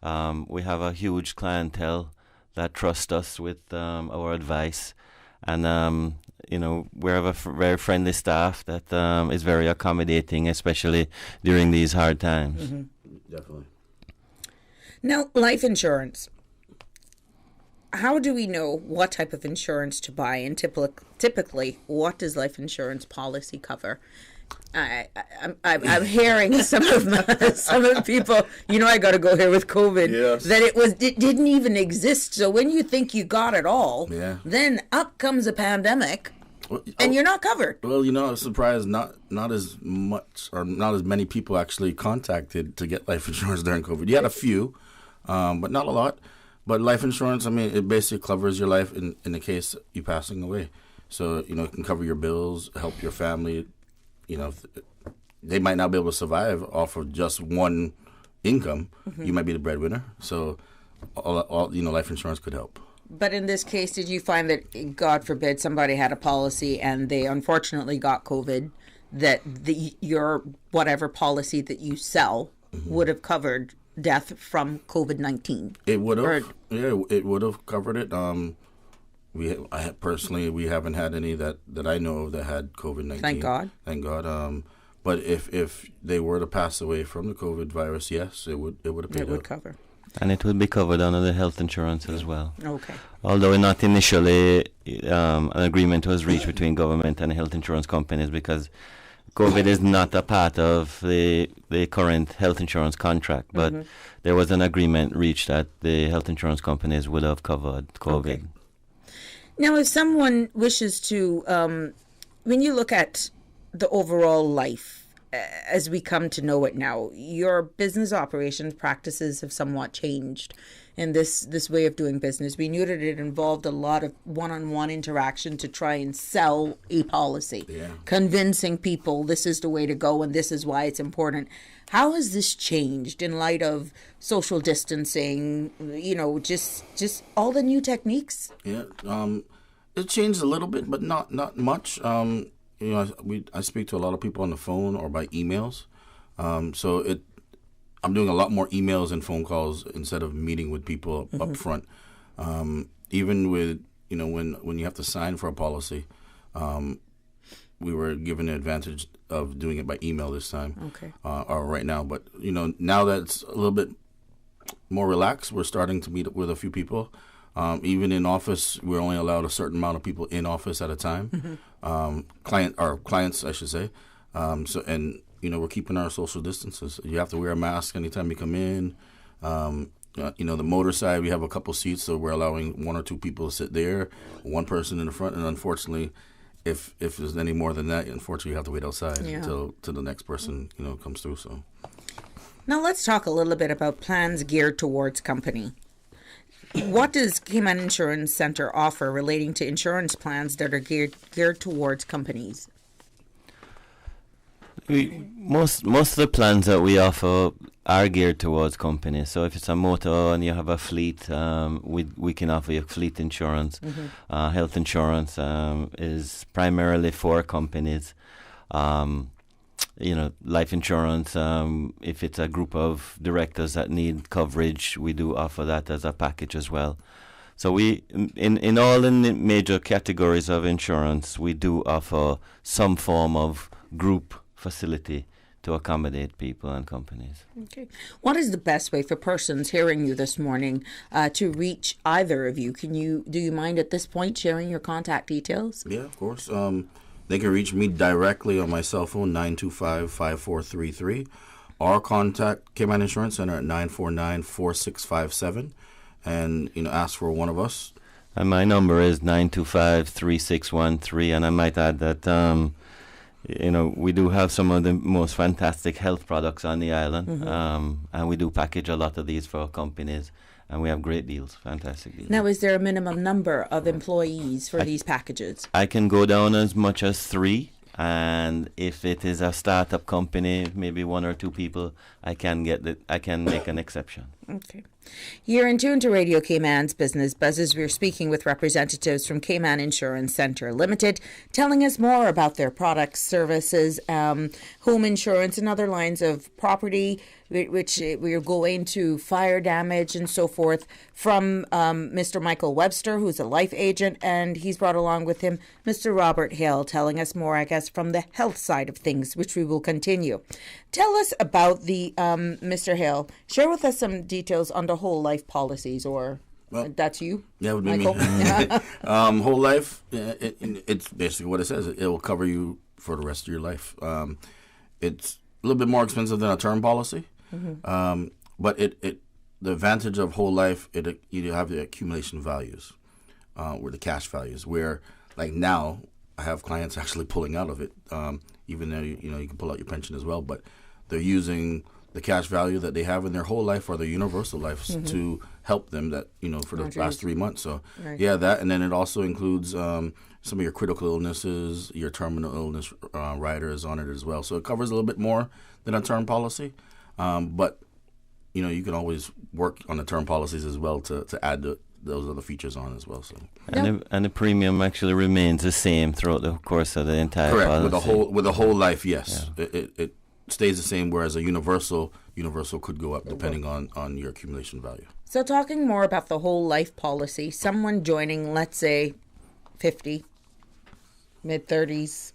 We have a huge clientele that trust us with our advice. And, we have a very friendly staff that is very accommodating, especially during these hard times. Mm-hmm. Definitely. Now, life insurance. How do we know what type of insurance to buy? And typically, what does life insurance policy cover? I'm hearing some of people, I got to go here with COVID, yes, that it didn't even exist. So when you think you got it all, then up comes a pandemic, and you're not covered. Well, I'm surprised not as much or not as many people actually contacted to get life insurance during COVID. You had a few, but not a lot. But life insurance, it basically covers your life in the case of you passing away. So, it can cover your bills, help your family. They might not be able to survive off of just one income. Mm-hmm. You might be the breadwinner. So, all life insurance could help. But in this case, did you find that, God forbid, somebody had a policy and they unfortunately got COVID, that your whatever policy that you sell would have covered death from COVID-19? It would have. Yeah, it would have covered it. We haven't had any that I know of that had COVID-19. Thank God. Thank God. But if they were to pass away from the COVID virus, yes, it would have paid out. It would cover. And it would be covered under the health insurance as well. Okay. Although not initially, an agreement was reached between government and health insurance companies, because COVID is not a part of the current health insurance contract, but there was an agreement reached that the health insurance companies would have covered COVID. Okay. Now, if someone wishes to, when you look at the overall life as we come to know it now, your business operations practices have somewhat changed in this way of doing business. We knew that it involved a lot of one-on-one interaction to try and sell a policy, convincing people this is the way to go and this is why it's important. How has this changed in light of social distancing, just all the new techniques? Yeah, it changed a little bit, but not much. I speak to a lot of people on the phone or by emails. I'm doing a lot more emails and phone calls instead of meeting with people up front. Even with, when you have to sign for a policy, we were given the advantage of doing it by email this time. Okay. Or right now. But, now that it's a little bit more relaxed, we're starting to meet with a few people. Even in office, we're only allowed a certain amount of people in office at a time. Clients, I should say. We're keeping our social distances. You have to wear a mask anytime you come in. The motor side, we have a couple seats, so we're allowing one or two people to sit there, one person in the front, and unfortunately, if there's any more than that, unfortunately, you have to wait outside until the next person comes through. So now let's talk a little bit about plans geared towards company. What does Cayman Insurance Center offer relating to insurance plans that are geared towards companies? Most of the plans that we offer are geared towards companies. So if it's a motor and you have a fleet, we can offer you fleet insurance. Health insurance is primarily for companies. Life insurance, if it's a group of directors that need coverage, we do offer that as a package as well. So we, in all the major categories of insurance, we do offer some form of group facility to accommodate people and companies. Okay. What is the best way for persons hearing you this morning to reach either of you? Do you mind at this point sharing your contact details? Yeah, of course. They can reach me directly on my cell phone, 925-5433, or contact Cayman Insurance Center at 949-4657, and ask for one of us. And my number is 925-3613, and I might add that we do have some of the most fantastic health products on the island, and we do package a lot of these for companies, and we have great deals, fantastic deals. Now, is there a minimum number of employees for these packages? I can go down as much as 3, and if it is a startup company, maybe 1 or 2 people, I can make an exception. Okay. You're in tune to Radio Cayman's Business Buzzes. We're speaking with representatives from Cayman Insurance Centre Limited, telling us more about their products, services, home insurance and other lines of property, which we're going to fire damage and so forth, from Mr. Michael Webster, who's a life agent, and he's brought along with him Mr. Robert Hale, telling us more, I guess, from the health side of things, which we will continue. Tell us about the, Mr. Hale, share with us some details on the whole life policies, or that's you? That would be Michael? Me. Whole life, it's basically what it says. It will cover you for the rest of your life. It's a little bit more expensive than a term policy, but the advantage of whole life, you have the accumulation values, or the cash values, where like now I have clients actually pulling out of it, even though you can pull out your pension as well, but they're using the cash value that they have in their whole life or their universal lives to help them for the last 3 months. So that, and then it also includes some of your critical illnesses, your terminal illness riders on it as well. So it covers a little bit more than a term policy, but you can always work on the term policies as well to add those other features on as well. So and the premium actually remains the same throughout the course of the entire policy. With the whole life, yes, it stays the same. Whereas a universal could go up depending on your accumulation value. So talking more about the whole life policy, someone joining, let's say, 50, mid-30s.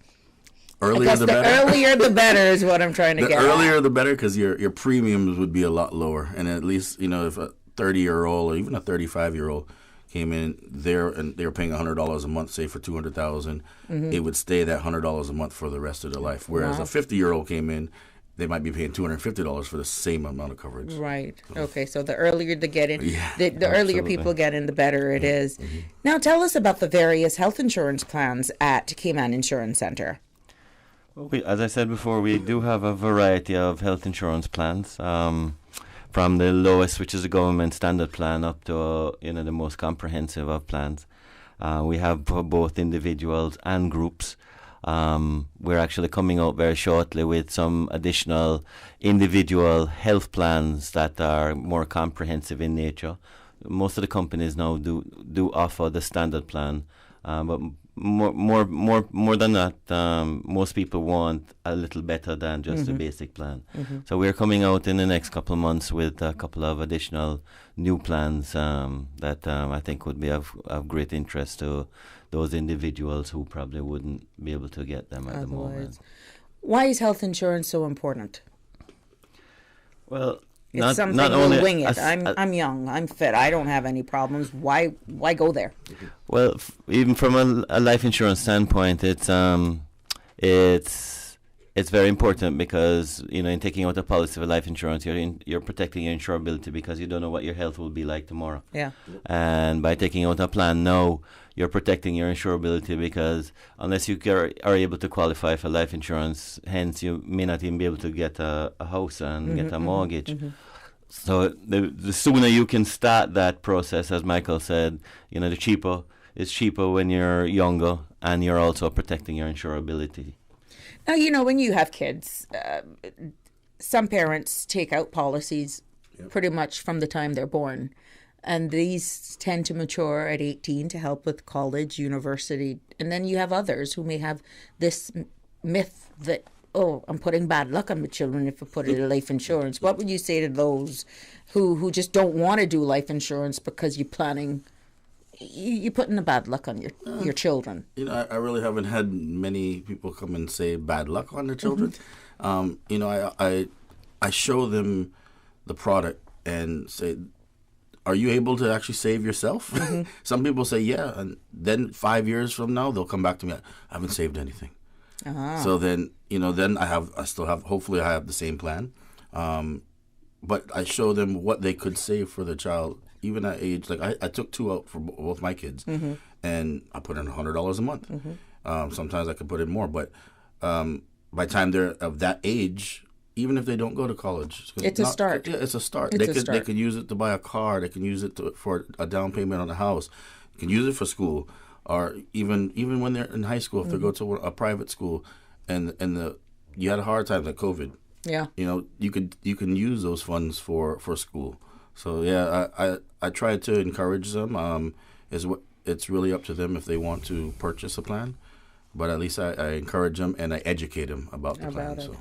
Earlier the better. Earlier the better is what I'm trying to get at. The earlier the better, because your premiums would be a lot lower. And at least, if a 30-year-old or even a 35-year-old came in there and they were paying $100 a month, say for $200,000, it would stay that $100 a month for the rest of their life. Whereas a 50-year-old came in, they might be paying $250 for the same amount of coverage. Right. Okay. So the earlier they get in, the earlier people get in, the better it is. Now tell us about the various health insurance plans at Cayman Insurance Centre. Well, as I said before, we do have a variety of health insurance plans. From the lowest, which is a government standard plan, up to the most comprehensive of plans. We have for both individuals and groups. We're actually coming out very shortly with some additional individual health plans that are more comprehensive in nature. Most of the companies now do offer the standard plan, but more than that, most people want a little better than just the basic plan. So we're coming out in the next couple of months with a couple of additional new plans that I think would be of great interest to those individuals who probably wouldn't be able to get them at the moment. Why is health insurance so important? Well, it's something we'll wing it. I'm young. I'm fit. I don't have any problems. Why go there? Well, even from a life insurance standpoint, it's very important because in taking out a policy for life insurance, you're protecting your insurability because you don't know what your health will be like tomorrow. Yeah. And by taking out a plan now, you're protecting your insurability because unless you are able to qualify for life insurance, hence you may not even be able to get a house and get a mortgage. So the sooner you can start that process, as Michael said, the cheaper. It's cheaper when you're younger and you're also protecting your insurability. Now, you know, when you have kids, some parents take out policies pretty much from the time they're born. And these tend to mature at 18 to help with college, university. And then you have others who may have this myth that, oh, I'm putting bad luck on the children if I put it in life insurance. What would you say to those who just don't want to do life insurance because you're putting the bad luck on your children? You know, I really haven't had many people come and say bad luck on their children. You know, I show them the product and say, are you able to actually save yourself? Some people say, yeah. And then 5 years from now, they'll come back to me. I haven't saved anything. So then, you know, then hopefully I have the same plan. But I show them what they could save for their child, even at age, like I took 2 out for both my kids, and I put in $100 a month. Sometimes I could put in more, but by the time they're of that age, even if they don't go to college, it's a start. Yeah, it's a start. They can use it to buy a car. They can use it for a down payment on a house. They can use it for school, or even when they're in high school, if they go to a private school, and you had a hard time like COVID. Yeah. You know, you can use those funds for school. So yeah, I try to encourage them. It's really up to them if they want to purchase a plan, but at least I encourage them and I educate them about the plan. So.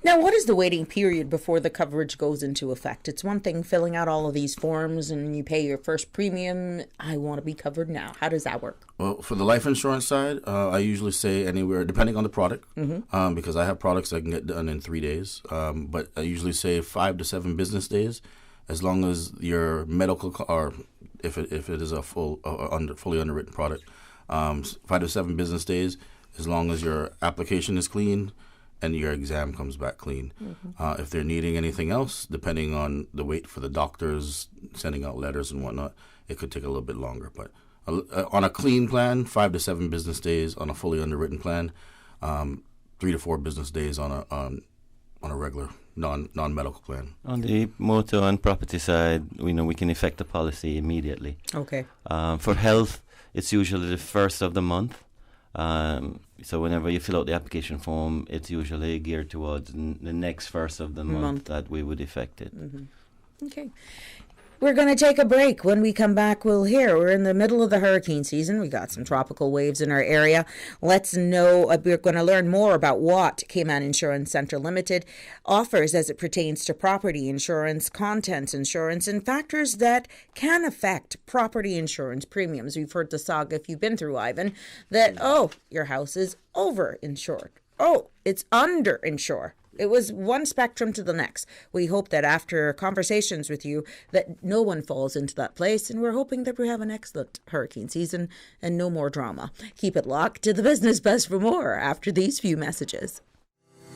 Now, what is the waiting period before the coverage goes into effect? It's one thing filling out all of these forms and you pay your first premium. I want to be covered now. How does that work? Well, for the life insurance side, I usually say anywhere, depending on the product, because I have products that can get done in 3 days. But I usually say 5 to 7 business days, as long as your medical, or if it is a fully underwritten product, 5 to 7 business days, as long as your application is clean and your exam comes back clean. If they're needing anything else, depending on the wait for the doctors sending out letters and whatnot, it could take a little bit longer. But on a clean plan, 5 to 7 business days. On a fully underwritten plan, 3 to 4 business days on a regular non-medical plan. On the motor and property side, we can effect the policy immediately. Okay. For health, it's usually the first of the month. So whenever you fill out the application form, it's usually geared towards the next first of the month that we would effect it. Okay. We're going to take a break. When we come back, we'll hear. We're in the middle of the hurricane season. We got some tropical waves in our area. Let's know. We're going to learn more about what Cayman Insurance Centre Limited offers as it pertains to property insurance, contents insurance, and factors that can affect property insurance premiums. We've heard the saga, if you've been through, Ivan, that, your house is over-insured. It's under-insured. It was one spectrum to the next. We hope that after conversations with you that no one falls into that place, and we're hoping that we have an excellent hurricane season and no more drama. Keep it locked to the Business Buzz for more after these few messages.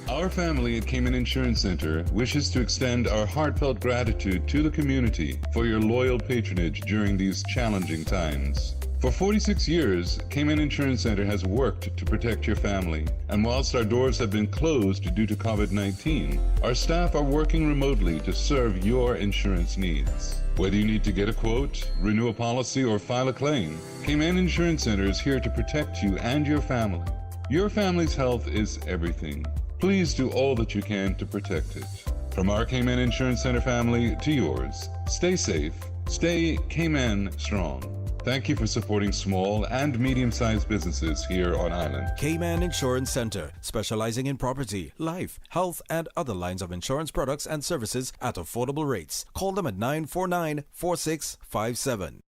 Our family at Cayman Insurance Center wishes to extend our heartfelt gratitude to the community for your loyal patronage during these challenging times. For 46 years, Cayman Insurance Center has worked to protect your family. And whilst our doors have been closed due to COVID-19, our staff are working remotely to serve your insurance needs. Whether you need to get a quote, renew a policy, or file a claim, Cayman Insurance Center is here to protect you and your family. Your family's health is everything. Please do all that you can to protect it. From our Cayman Insurance Center family to yours, stay safe, stay Cayman strong. Thank you for supporting small and medium-sized businesses here on island. Cayman Insurance Center, specializing in property, life, health, and other lines of insurance products and services at affordable rates. Call them at 949-4657.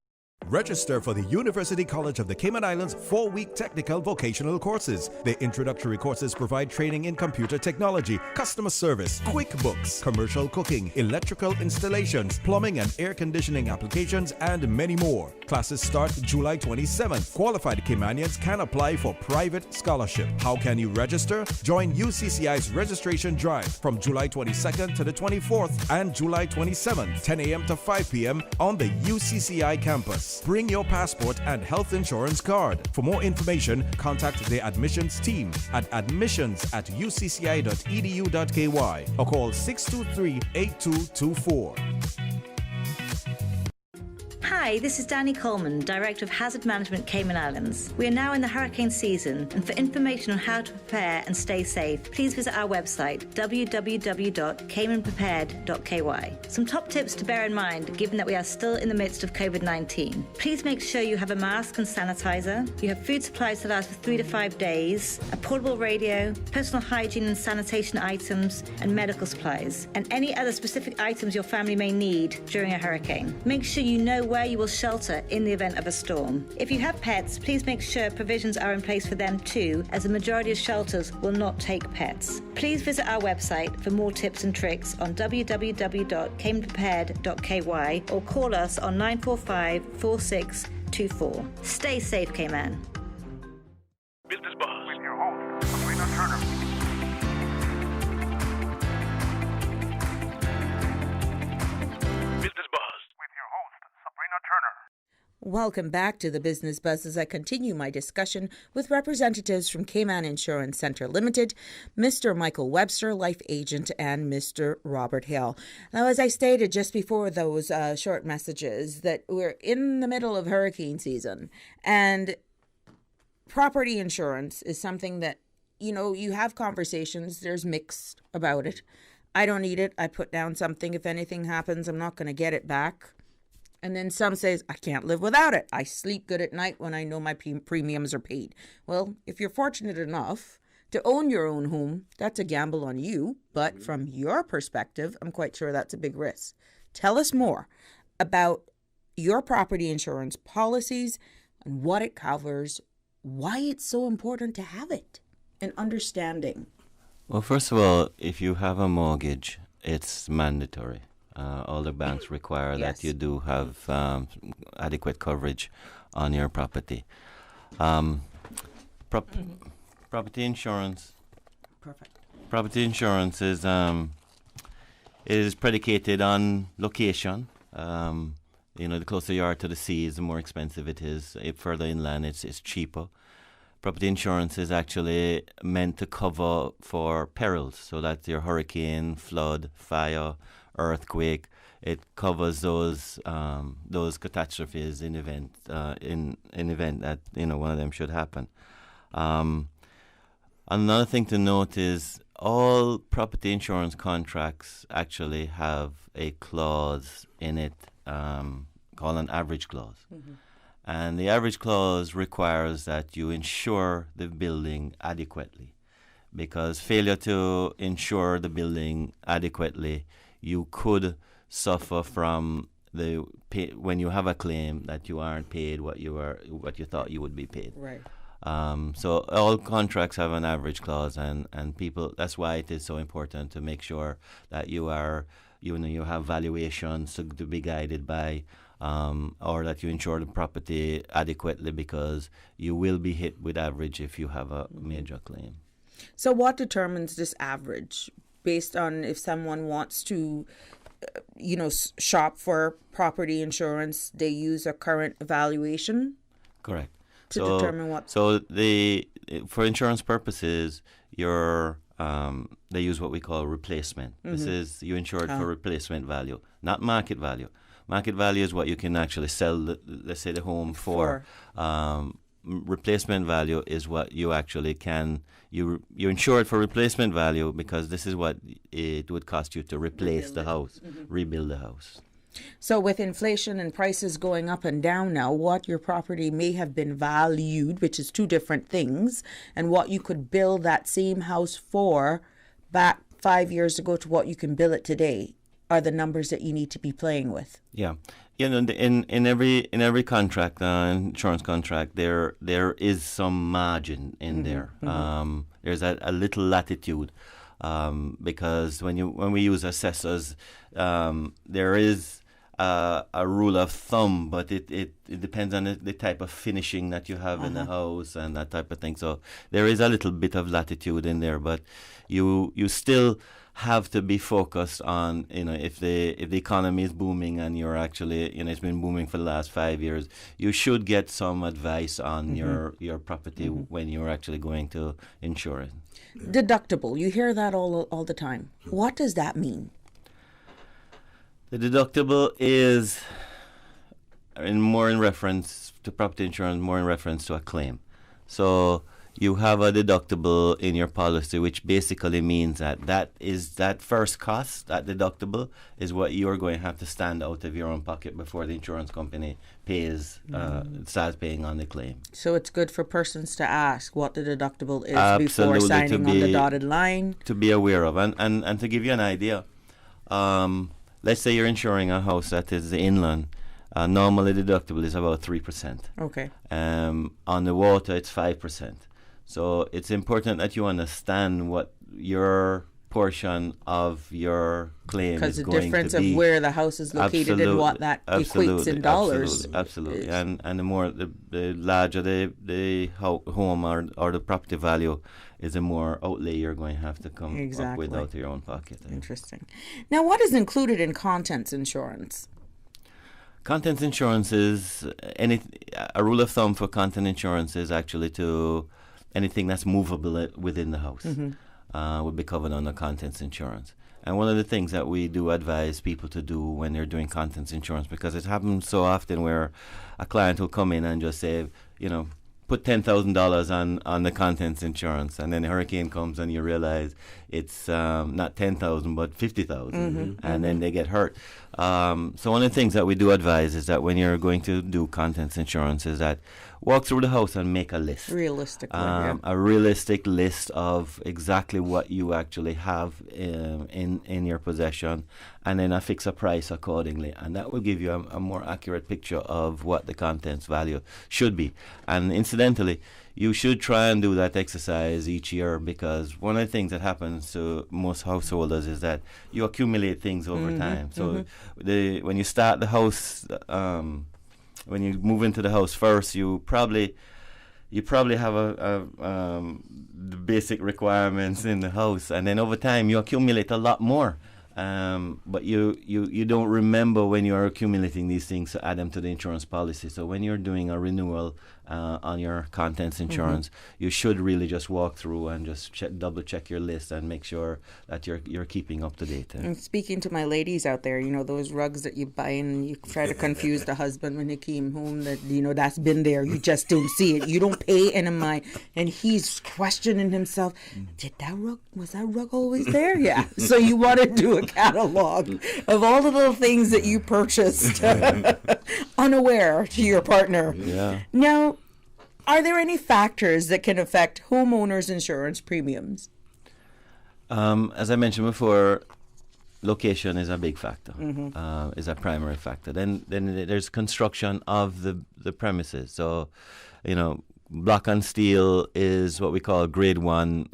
Register for the University College of the Cayman Islands 4-week technical vocational courses. The introductory courses provide training in computer technology, customer service, QuickBooks, commercial cooking, electrical installations, plumbing and air conditioning applications, and many more. Classes start July 27th. Qualified Caymanians can apply for private scholarship. How can you register? Join UCCI's registration drive from July 22nd to the 24th and July 27th, 10 a.m. to 5 p.m. on the UCCI campus. Bring your passport and health insurance card. For more information, contact the admissions team at admissions@ucci.edu.ky or call 623-8224. Hi, Hi, this is Danny Coleman, Director of Hazard Management Cayman Islands. We are now in the hurricane season, and for information on how to prepare and stay safe, please visit our website, www.caymanprepared.ky. Some top tips to bear in mind, given that we are still in the midst of COVID-19. Please make sure you have a mask and sanitizer, you have food supplies that last for 3 to 5 days, a portable radio, personal hygiene and sanitation items, and medical supplies, and any other specific items your family may need during a hurricane. Make sure you know where you will shelter in the event of a storm. If you have pets, please make sure provisions are in place for them too, as the majority of shelters will not take pets. Please visit our website for more tips and tricks on www.caymanprepared.ky or call us on 945 4624. Stay safe, Cayman. Business Buzz with your host, Sabrina Turner. Business Buzz with your host, Sabrina Turner. Welcome back to the Business Buzz as I continue my discussion with representatives from Cayman Insurance Centre Limited, Mr. Michael Webster, Life Agent, and Mr. Robert Hill. Now, as I stated just before those short messages, that we're in the middle of hurricane season, and property insurance is something that, you know, you have conversations, there's mixed about it. I don't need it. I put down something. If anything happens, I'm not going to get it back. And then some says, I can't live without it. I sleep good at night when I know my premiums are paid. Well, if you're fortunate enough to own your own home, that's a gamble on you. But from your perspective, I'm quite sure that's a big risk. Tell us more about your property insurance policies and what it covers, why it's so important to have it, and understanding. Well, first of all, if you have a mortgage, it's mandatory. All the banks require that you do have adequate coverage on your property. Property insurance. Perfect. Property insurance is predicated on location. The closer you are to the sea, the more expensive it is. If further inland, it's cheaper. Property insurance is actually meant to cover for perils, so that's your hurricane, flood, fire, earthquake. It covers those catastrophes in event that one of them should happen. Another thing to note is all property insurance contracts actually have a clause in it called an average clause. Mm-hmm. And the average clause requires that you insure the building adequately, because failure to insure the building adequately, you could suffer from when you have a claim that you aren't paid what you thought you would be paid. Right. So all contracts have an average clause, and people. That's why it is so important to make sure that you have valuations to be guided by. Or that you insure the property adequately, because you will be hit with average if you have a major claim. So what determines this average? Based on if someone wants to, shop for property insurance, they use a current evaluation? Correct. To determine what? So for insurance purposes, they use what we call replacement. Mm-hmm. This is you insured for replacement value, not market value. Market value is what you can actually sell, let's say, the home for. Replacement value is what you actually can. You're insured for replacement value because this is what it would cost you to replace the house, rebuild the house. So with inflation and prices going up and down now, what your property may have been valued, which is two different things, and what you could build that same house for back 5 years ago to what you can build it today, are the numbers that you need to be playing with. Yeah, in every contract, insurance contract, there is some margin in there. Mm-hmm. There's a little latitude, because when we use assessors, there is a rule of thumb, but it depends on the type of finishing that you have in the house and that type of thing. So there is a little bit of latitude in there, but you still have to be focused on, if the economy is booming and you're actually, it's been booming for the last 5 years, you should get some advice on your property when you're actually going to insure it. Deductible, you hear that all the time. What does that mean? The deductible is in reference to property insurance, more in reference to a claim. So you have a deductible in your policy, which basically means that first cost, that deductible, is what you're going to have to stand out of your own pocket before the insurance company starts paying on the claim. So it's good for persons to ask what the deductible is Absolutely, before signing on the dotted line. To be aware of. And to give you an idea, let's say you're insuring a house that is inland. Normally the deductible is about 3%. Okay. On the water, it's 5%. So it's important that you understand what your portion of your claim is going to be. Because the difference of where the house is located and what that equates in dollars. Absolutely. And the larger the home or the property value is, the more outlay you're going to have to come up with out of your own pocket. Interesting. Now, what is included in contents insurance? Contents insurance is a rule of thumb for content insurance is actually to anything that's movable within the house would be covered under contents insurance. And one of the things that we do advise people to do when they're doing contents insurance, because it happens so often where a client will come in and just say, put $10,000 on the contents insurance, and then a hurricane comes and you realize it's not $10,000 but $50,000, and then they get hurt. So one of the things that we do advise is that when you're going to do contents insurance is that walk through the house and make a list. Realistically, a realistic list of exactly what you actually have in your possession, and then fix a price accordingly, and that will give you a more accurate picture of what the contents value should be. And incidentally, you should try and do that exercise each year, because one of the things that happens to most householders is that you accumulate things over time. So when you start the house, when you move into the house first, you probably have the basic requirements in the house, and then over time you accumulate a lot more. But you don't remember when you're accumulating these things to add them to the insurance policy. So when you're doing a renewal on your contents insurance, you should really just walk through and just double check your list and make sure that you're keeping up to date. And speaking to my ladies out there, those rugs that you buy and you try to confuse the husband when he came home, that that's been there, you just don't see it, you don't pay any mind, and he's questioning himself, was that rug always there? Yeah. So you want to do a catalog of all the little things that you purchased unaware to your partner. Yeah. Now, are there any factors that can affect homeowners' insurance premiums? As I mentioned before, location is a big factor, is a primary factor. Then there's construction of the premises. So, block and steel is what we call grade 1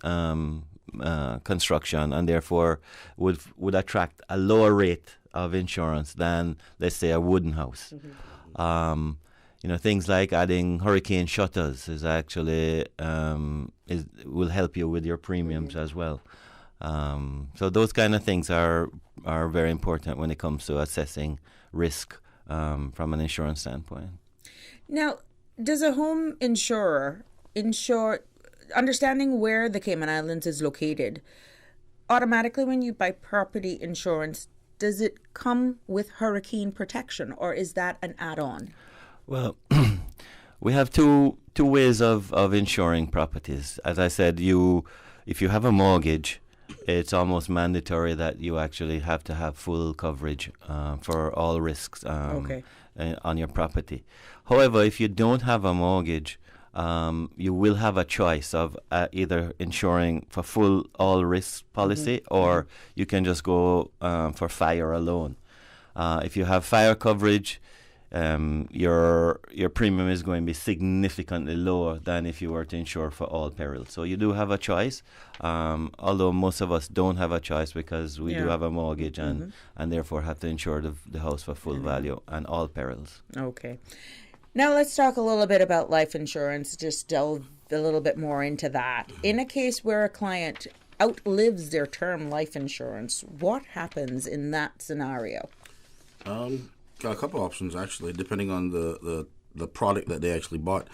construction, and therefore would attract a lower rate of insurance than, let's say, a wooden house. Things like adding hurricane shutters is actually will help you with your premiums as well. So those kind of things are very important when it comes to assessing risk from an insurance standpoint. Now, does a home insurer understanding where the Cayman Islands is located, automatically when you buy property insurance, does it come with hurricane protection, or is that an add-on? Well, we have two ways of insuring properties. As I said, if you have a mortgage, it's almost mandatory that you actually have to have full coverage for all risks on your property. However, if you don't have a mortgage, you will have a choice of either insuring for full all risk policy, or you can just go for fire alone. If you have fire coverage, your premium is going to be significantly lower than if you were to insure for all perils. So you do have a choice, although most of us don't have a choice because we do have a mortgage and therefore have to insure the house for full value and all perils. Okay. Now let's talk a little bit about life insurance, just delve a little bit more into that. In a case where a client outlives their term life insurance, what happens in that scenario? Got a couple options, actually, depending on the product that they actually bought.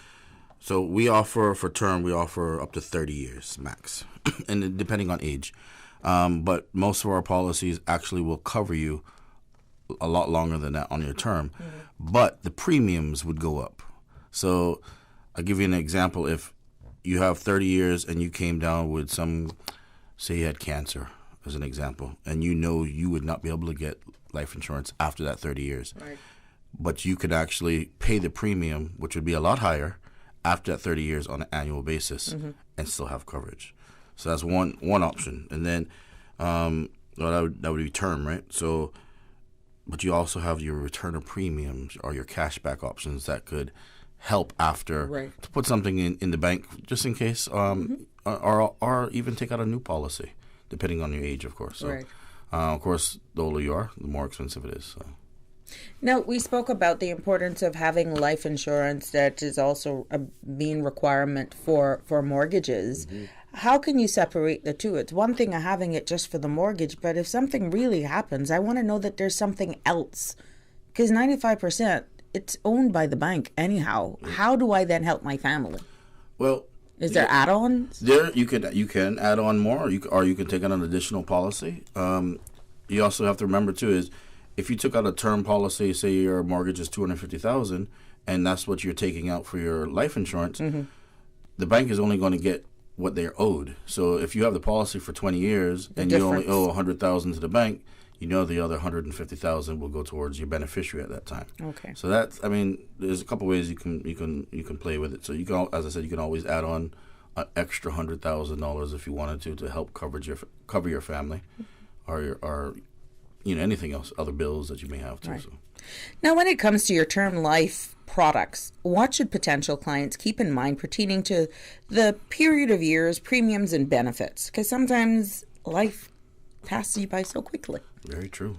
So we offer, for term, we offer up to 30 years max, and depending on age. But most of our policies actually will cover you a lot longer than that on your term. but the premiums would go up. So I'll give you an example. If you have 30 years and you came down with say you had cancer, as an example, and you would not be able to get life insurance after that 30 years. Right. But you could actually pay the premium, which would be a lot higher, after that 30 years on an annual basis, and still have coverage. So that's one option. And then that would be term, right? So, but you also have your return of premiums or your cashback options that could help after to put something in the bank just in case, or even take out a new policy, depending on your age, of course. So, of course, the older you are, the more expensive it is. So. Now, we spoke about the importance of having life insurance that is also a main requirement for mortgages. How can you separate the two? It's one thing of having it just for the mortgage, but if something really happens, I want to know that there's something else. Because 95%, it's owned by the bank anyhow. How do I then help my family? Well, is there add-ons? There, you can add on more, or you can take on an additional policy. You also have to remember too is if you took out a term policy, say your mortgage is $250,000, and that's what you're taking out for your life insurance, the bank is only going to get what they're owed. So if you have the policy for 20 years and you only owe $100,000 to the bank, the other $150,000 will go towards your beneficiary at that time. Okay. So there's a couple ways you can play with it. So you can, as I said, you can always add on an extra $100,000 if you wanted to help cover your family, or anything else, other bills that you may have too. Right. So. Now, when it comes to your term life products, what should potential clients keep in mind pertaining to the period of years, premiums, and benefits? Because sometimes life passes you by so quickly. Very true.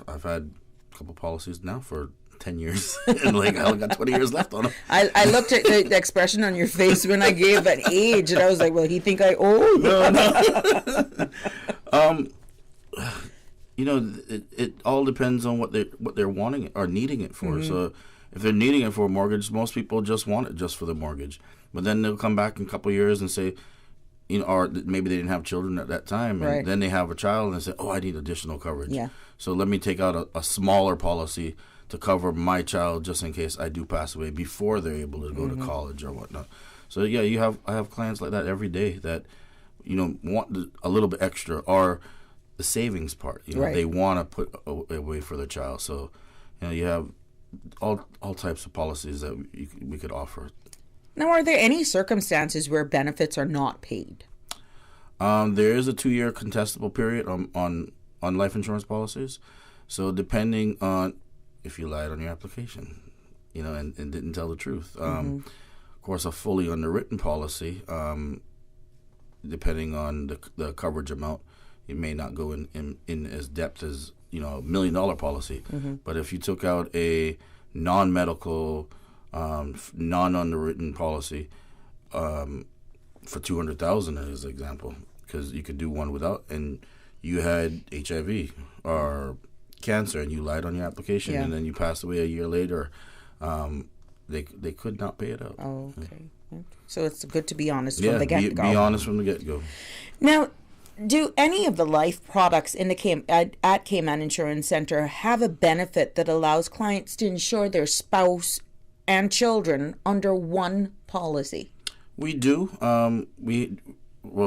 I've had a couple policies now for 10 years, and I only got 20 years left on them. I looked at the expression on your face when I gave an age, and I was like, well, he think I owe you. It all depends on what they're wanting or needing it for. So if they're needing it for a mortgage, most people just want it just for the mortgage. But then they'll come back in a couple of years and say, or maybe they didn't have children at that time, and then they have a child and say, oh, I need additional coverage. Yeah. So let me take out a smaller policy to cover my child just in case I do pass away before they're able to go to college or whatnot. So yeah, I have clients like that every day that want a little bit extra, or the savings part. They want to put away for their child. So you have all types of policies that we could offer. Now, are there any circumstances where benefits are not paid? There is a 2-year contestable period on life insurance policies. So depending on if you lied on your application, and didn't tell the truth. Of course, a fully underwritten policy, depending on the coverage amount, it may not go in as depth as a $1 million policy. But if you took out a non-medical, non-underwritten policy for $200,000 as an example, because you could do one without, and you had HIV or cancer and you lied on your application, and then you passed away a year later, they could not pay it out. Oh, okay. So it's good to be honest from the get-go. Be honest from the get-go. Now, do any of the life products in the at Cayman Insurance Center have a benefit that allows clients to insure their spouse and children under one policy? We do.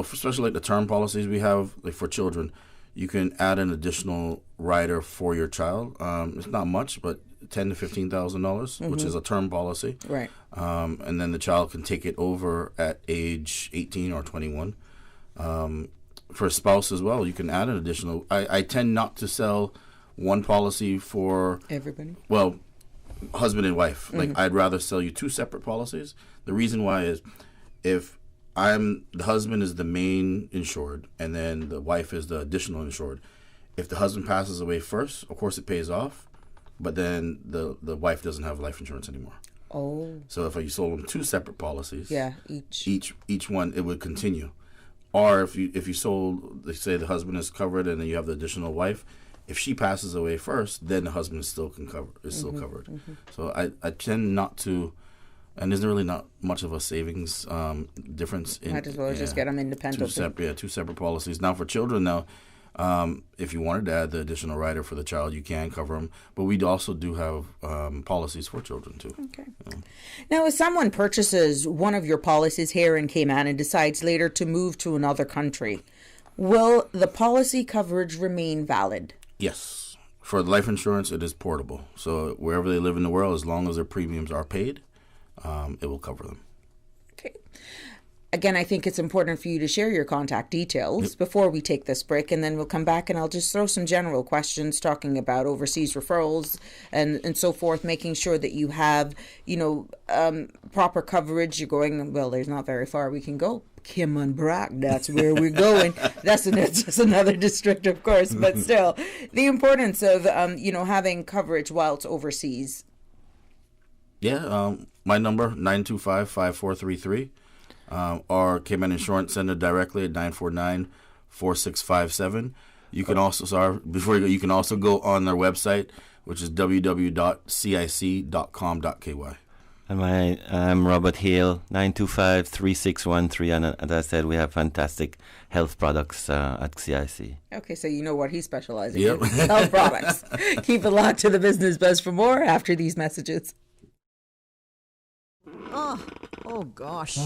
Especially like the term policies we have, like for children, you can add an additional rider for your child. It's not much, but $10,000 to $15,000, which is a term policy. Right. And then the child can take it over at age 18 or 21. For a spouse as well, you can add an additional. I tend not to sell one policy for everybody. Well, husband and wife. Like I'd rather sell you 2 separate policies. The reason why is if the husband is the main insured and then the wife is the additional insured. If the husband passes away first, of course it pays off, but then the wife doesn't have life insurance anymore. Oh. So if you sold them 2 separate policies, each one, it would continue. Or if you sold, they say the husband is covered and then you have the additional wife, if she passes away first, then the husband still covered. So I tend not to, and there's really not much of a savings difference. Might as well just get them independently. 2 separate policies. Now for children, If you wanted to add the additional rider for the child, you can cover them. But we also do have policies for children, too. Okay. Now, if someone purchases one of your policies here in Cayman and decides later to move to another country, will the policy coverage remain valid? Yes. For life insurance, it is portable. So wherever they live in the world, as long as their premiums are paid, it will cover them. Again, I think it's important for you to share your contact details before we take this break, and then we'll come back and I'll just throw some general questions talking about overseas referrals and so forth, making sure that you have, proper coverage. You're going, well, there's not very far we can go. NEWSBREAK, that's where we're going. That's just another district, of course, but still, the importance of, having coverage while it's overseas. Yeah, my number, 925-5433. Or Cayman Insurance Center directly at 949-4657. You can also, you can also go on their website, which is www.cic.com.ky. And I'm Robert Hale, 925-3613. And as I said, we have fantastic health products at CIC. Okay, so you know what he's specializing in. Health products. Keep it locked to the Business Buzz for more after these messages. Oh gosh.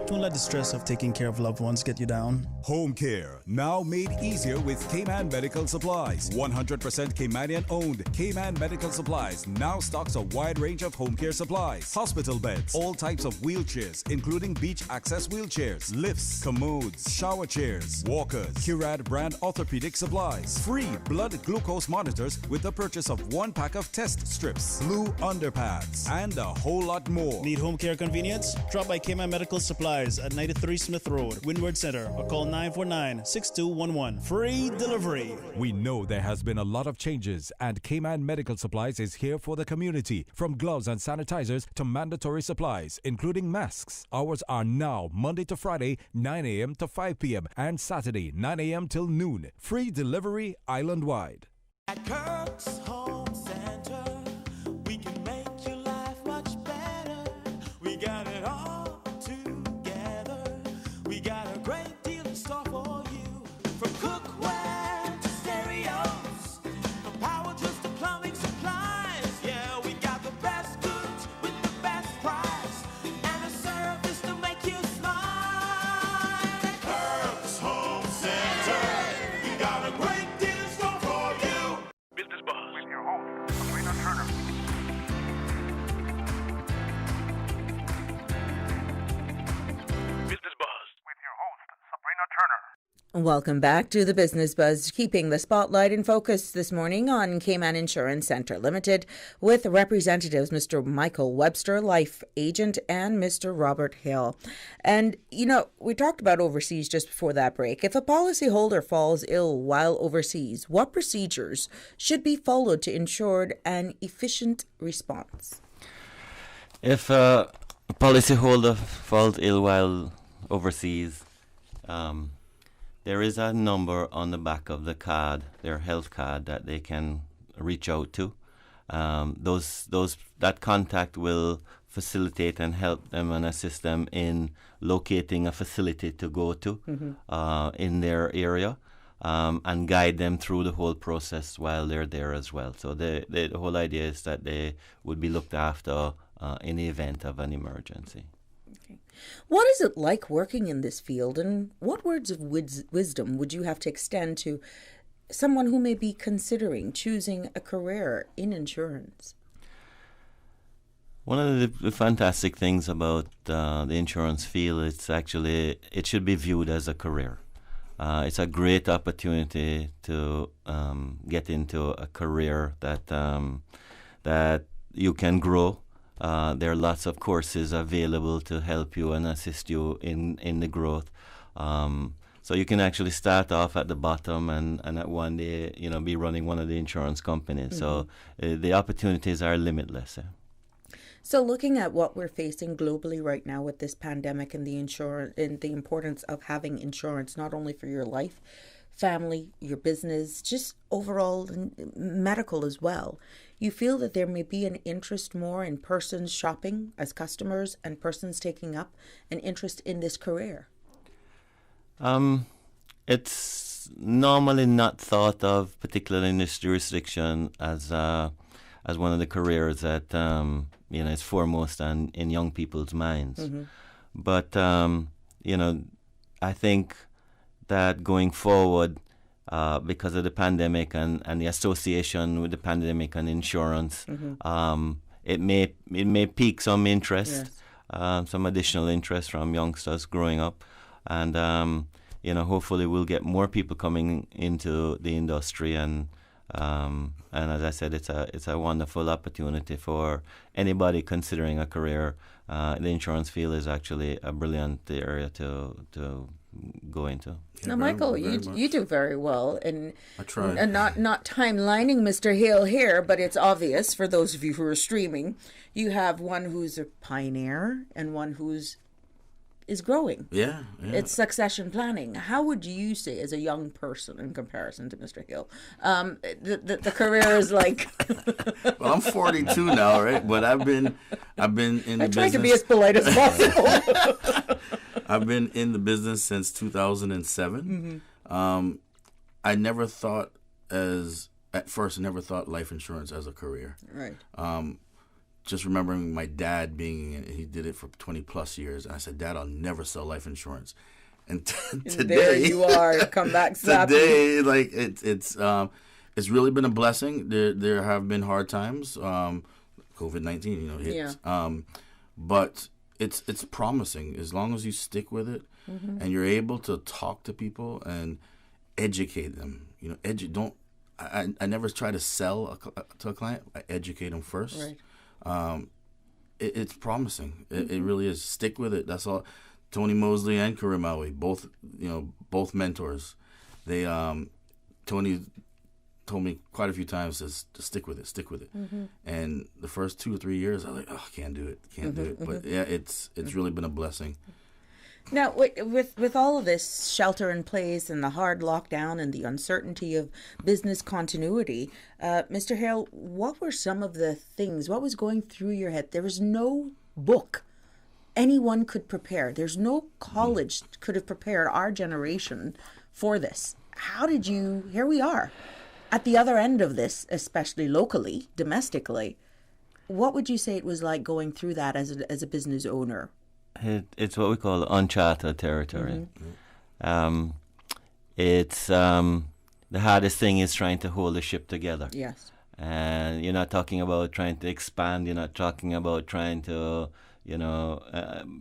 Don't let the stress of taking care of loved ones get you down. Home care, now made easier with Cayman Medical Supplies. 100% Caymanian owned. Cayman Medical Supplies now stocks a wide range of home care supplies. Hospital beds, all types of wheelchairs, including beach access wheelchairs, lifts, commodes, shower chairs, walkers, Curad brand orthopedic supplies. Free blood glucose monitors with the purchase of 1 pack of test strips, blue underpads, and a whole lot more. Need home care convenience? Drop by Cayman Medical Supplies at 93 Smith Road, Windward Center, or call 949-6211. Free delivery. We know there has been a lot of changes, and Cayman Medical Supplies is here for the community. From gloves and sanitizers to mandatory supplies, including masks. Hours are now Monday to Friday, 9 a.m. to 5 p.m. and Saturday, 9 a.m. till noon. Free delivery island-wide. At Kirk's Home Center, we can make your life much better. We got it all together. We got a great deal in store for you. From cookware to stereos, from power tools to plumbing supplies. Yeah, we got the best goods with the best price and a service to make you smile. At Kirk's Home Center, we got a great deal in store for you. Business Buzz with your host, Sabrina Turner. Business Buzz with your host, Sabrina Turner. Welcome back to the Business Buzz, keeping the spotlight in focus this morning on Cayman Insurance Center Limited with representatives Mr. Michael Webster, life agent, and Mr. Robert Hill. And, we talked about overseas just before that break. If a policyholder falls ill while overseas, what procedures should be followed to ensure an efficient response? If a policyholder falls ill while overseas, there is a number on the back of the card, their health card, that they can reach out to. That contact will facilitate and help them and assist them in locating a facility to go to in their area, and guide them through the whole process while they're there as well. So the whole idea is that they would be looked after in the event of an emergency. What is it like working in this field, and what words of wisdom would you have to extend to someone who may be considering choosing a career in insurance? One of the fantastic things about the insurance field, it should be viewed as a career. It's a great opportunity to get into a career that you can grow. There are lots of courses available to help you and assist you in the growth. So you can actually start off at the bottom and at one day, be running one of the insurance companies. So the opportunities are limitless. So looking at what we're facing globally right now with this pandemic and the importance of having insurance, not only for your life, family, your business, just overall medical as well. You feel that there may be an interest more in persons shopping as customers and persons taking up an interest in this career? It's normally not thought of, particularly in this jurisdiction, as one of the careers that is foremost in young people's minds. Mm-hmm. But I think that going forward, because of the pandemic and the association with the pandemic and insurance, Mm-hmm. It may pique some interest, Yes. some additional interest from youngsters growing up, and hopefully we'll get more people coming into the industry, and as I said, it's a wonderful opportunity for anybody considering a career. The insurance field is actually a brilliant area to go into. Now, Michael, you do very well, and I try. And not timelining Mr. Hale here, but it's obvious for those of you who are streaming. You have one who's a pioneer and one is growing. Yeah. It's succession planning. How would you say, as a young person, in comparison to Mr. Hill, the career is like? Well, I'm 42 now, right? But I've been in the business. I try to be as polite as possible. I've been in the business since 2007. Mm-hmm. I never thought life insurance as a career. Right. Just remembering my dad he did it for 20 plus years. And I said, Dad, I'll never sell life insurance. And today, there you are, come back slapping. Today, like it's really been a blessing. There have been hard times. COVID-19, hit. Yeah. But it's promising as long as you stick with it, Mm-hmm. and you're able to talk to people and educate them. I never try to sell to a client. I educate them first. Right. It's promising. It really is. Stick with it. That's all. Tony Mosley and Karim Alwi, both mentors. They Tony told me quite a few times to stick with it. Mm-hmm. And the first 2 or 3 years, I was like, I can't do it. Mm-hmm. But yeah, it's really been a blessing. Now, with all of this shelter in place and the hard lockdown and the uncertainty of business continuity, Mr. Hale, what were some of the things? What was going through your head? There was no book anyone could prepare. There's no college could have prepared our generation for this. How did you? Here we are, at the other end of this, especially locally, domestically. What would you say it was like going through that as a business owner? It's what we call uncharted territory. Mm-hmm. It's the hardest thing is trying to hold the ship together. Yes. And you're not talking about trying to expand. You're not talking about trying to,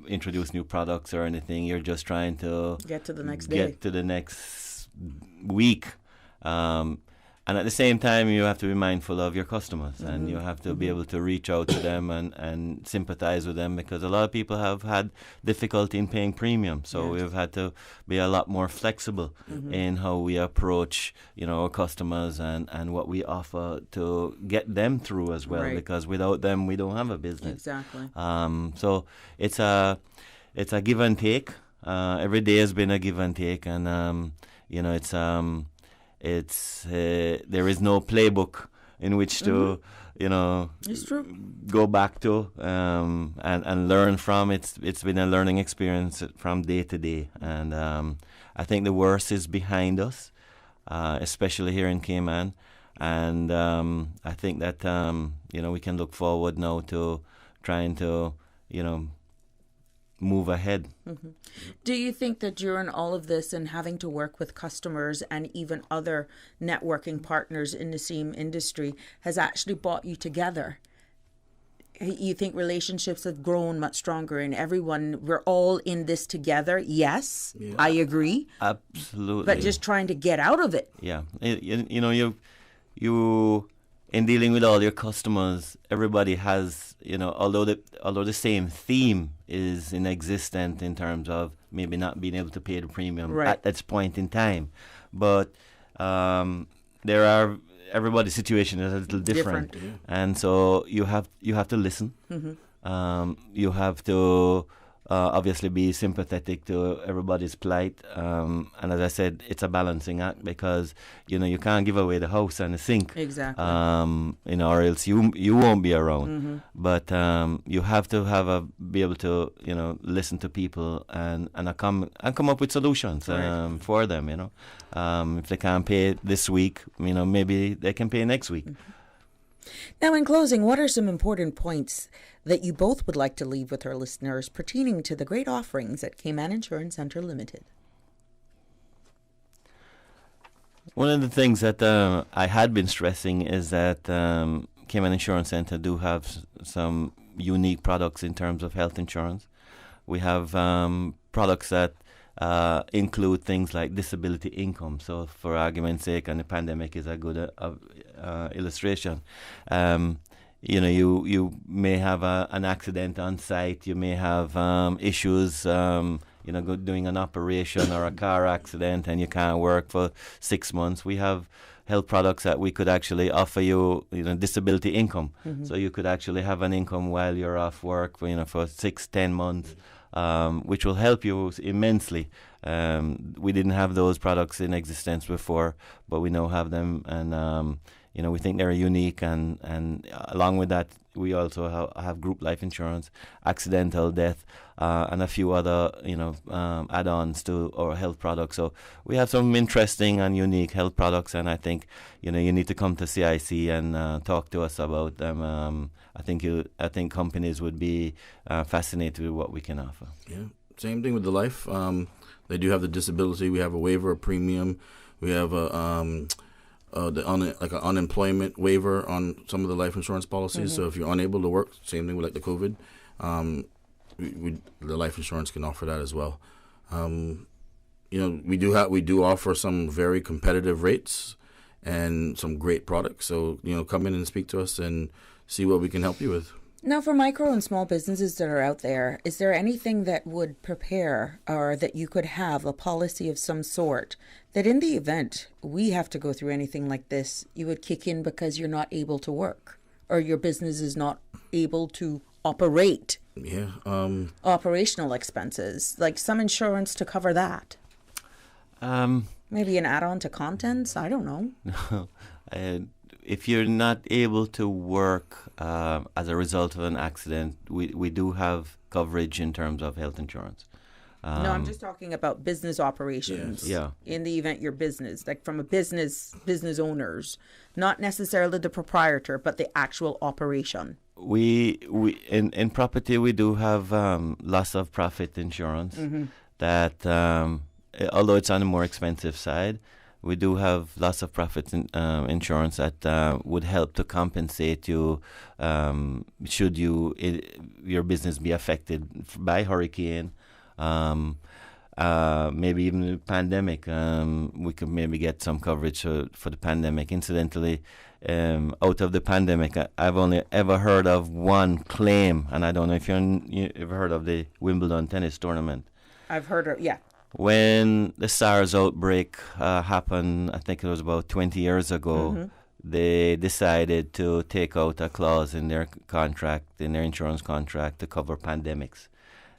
introduce new products or anything. You're just trying to get to the next day. Get to the next week. And at the same time, you have to be mindful of your customers, Mm-hmm. and you have to be able to reach out to them and sympathize with them, because a lot of people have had difficulty in paying premium. So Yes. we've had to be a lot more flexible Mm-hmm. in how we approach, our customers and what we offer to get them through as well, Right. because without them, we don't have a business. Exactly. So it's a give and take. Every day has been a give and take, and there is no playbook in which to It's true. go back to and learn from. It's been a learning experience from day to day, and I think the worst is behind us, especially here in Cayman, and I think that we can look forward now to trying to move ahead. Mm-hmm. Do you think that during all of this and having to work with customers and even other networking partners in the same industry has actually brought you together? You think relationships have grown much stronger and we're all in this together? Yes, yeah. I agree. Absolutely. But just trying to get out of it. Yeah. You in dealing with all your customers, everybody has, although the same theme is inexistent in terms of maybe not being able to pay the premium right. at that point in time, but everybody's situation is a little different. Yeah. And so you have to listen. Mm-hmm. You have to obviously be sympathetic to everybody's plight. And as I said, it's a balancing act because, you can't give away the house and the sink. Exactly. Or else you won't be around. But you have to be able to, listen to people and come up with solutions for them, If they can't pay this week, maybe they can pay next week. Now, in closing, what are some important points that you both would like to leave with our listeners pertaining to the great offerings at Cayman Insurance Centre Limited? One of the things that I had been stressing is that Cayman Insurance Centre do have some unique products in terms of health insurance. We have products that include things like disability income. So, for argument's sake, and the pandemic is a good illustration. You may have an accident on site. You may have issues, doing an operation or a car accident, and you can't work for 6 months. We have health products that we could actually offer you, disability income. So you could actually have an income while you're off work, for 6-10 months. Which will help you immensely. We didn't have those products in existence before, but we now have them, and we think they're unique. And along with that, we also have group life insurance, accidental death, and a few other add-ons to our health products. So we have some interesting and unique health products, and I think you need to come to CIC and talk to us about them. I think companies would be fascinated with what we can offer. Yeah, same thing with the life. They do have the disability. We have a waiver of premium. We have an unemployment waiver on some of the life insurance policies. So if you're unable to work, same thing with the COVID, the life insurance can offer that as well. We do offer some very competitive rates and some great products. So come in and speak to us and see what we can help you with. Now, for micro and small businesses that are out there, is there anything that would prepare or that you could have a policy of some sort that in the event we have to go through anything like this, you would kick in because you're not able to work or your business is not able to operate? Yeah. Operational expenses, like some insurance to cover that. Maybe an add-on to contents? I don't know. If you're not able to work as a result of an accident, we do have coverage in terms of health insurance. No, I'm just talking about business operations. Yes. Yeah. In the event your business, like from a business owners, not necessarily the proprietor, but the actual operation. We in property we do have loss of profit insurance that although it's on the more expensive side. We do have loss of profits insurance that would help to compensate you should your business be affected by hurricane, maybe even the pandemic. We could maybe get some coverage for the pandemic. Incidentally, out of the pandemic, I've only ever heard of one claim, and I don't know if you ever heard of the Wimbledon tennis tournament. I've heard of, yeah. When the SARS outbreak happened, I think it was about 20 years ago, they decided to take out a clause in their contract, in their insurance contract, to cover pandemics.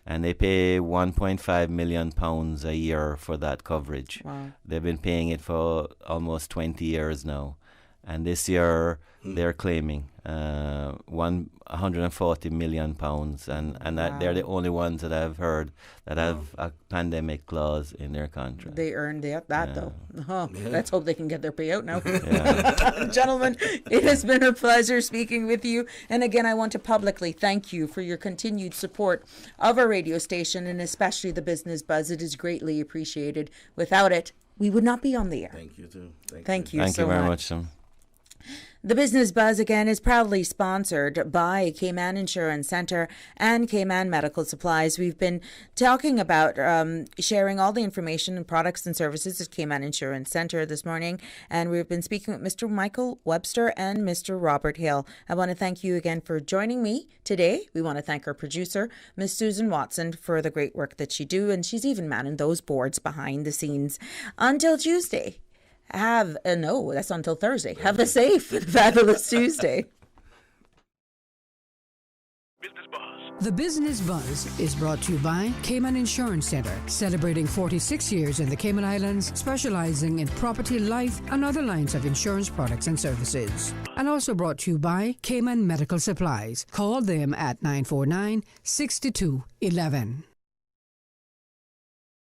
And they pay £1.5 million a year for that coverage. Wow. They've been paying it for almost 20 years now. And this year, they're claiming £140 million, and that they're the only ones that I've heard that have a pandemic clause in their contract. They earned that though. Let's hope they can get their payout now. Yeah. Gentlemen, it has been a pleasure speaking with you. And again, I want to publicly thank you for your continued support of our radio station and especially the Business Buzz. It is greatly appreciated. Without it, we would not be on the air. Thank you, too. Thank you Thank so you very much. much, Sam. The Business Buzz, again, is proudly sponsored by Cayman Insurance Centre and Cayman Medical Supplies. We've been talking about sharing all the information and products and services at Cayman Insurance Centre this morning, and we've been speaking with Mr. Michael Webster and Mr. Robert Hill. I want to thank you again for joining me today. We want to thank our producer, Miss Susan Watson, for the great work that she do, and she's even manning those boards behind the scenes. Until Tuesday. That's until Thursday. Have a safe and fabulous Tuesday. The Business Buzz is brought to you by Cayman Insurance Center, celebrating 46 years in the Cayman Islands, specializing in property, life, and other lines of insurance products and services. And also brought to you by Cayman Medical Supplies. Call them at 949-6211.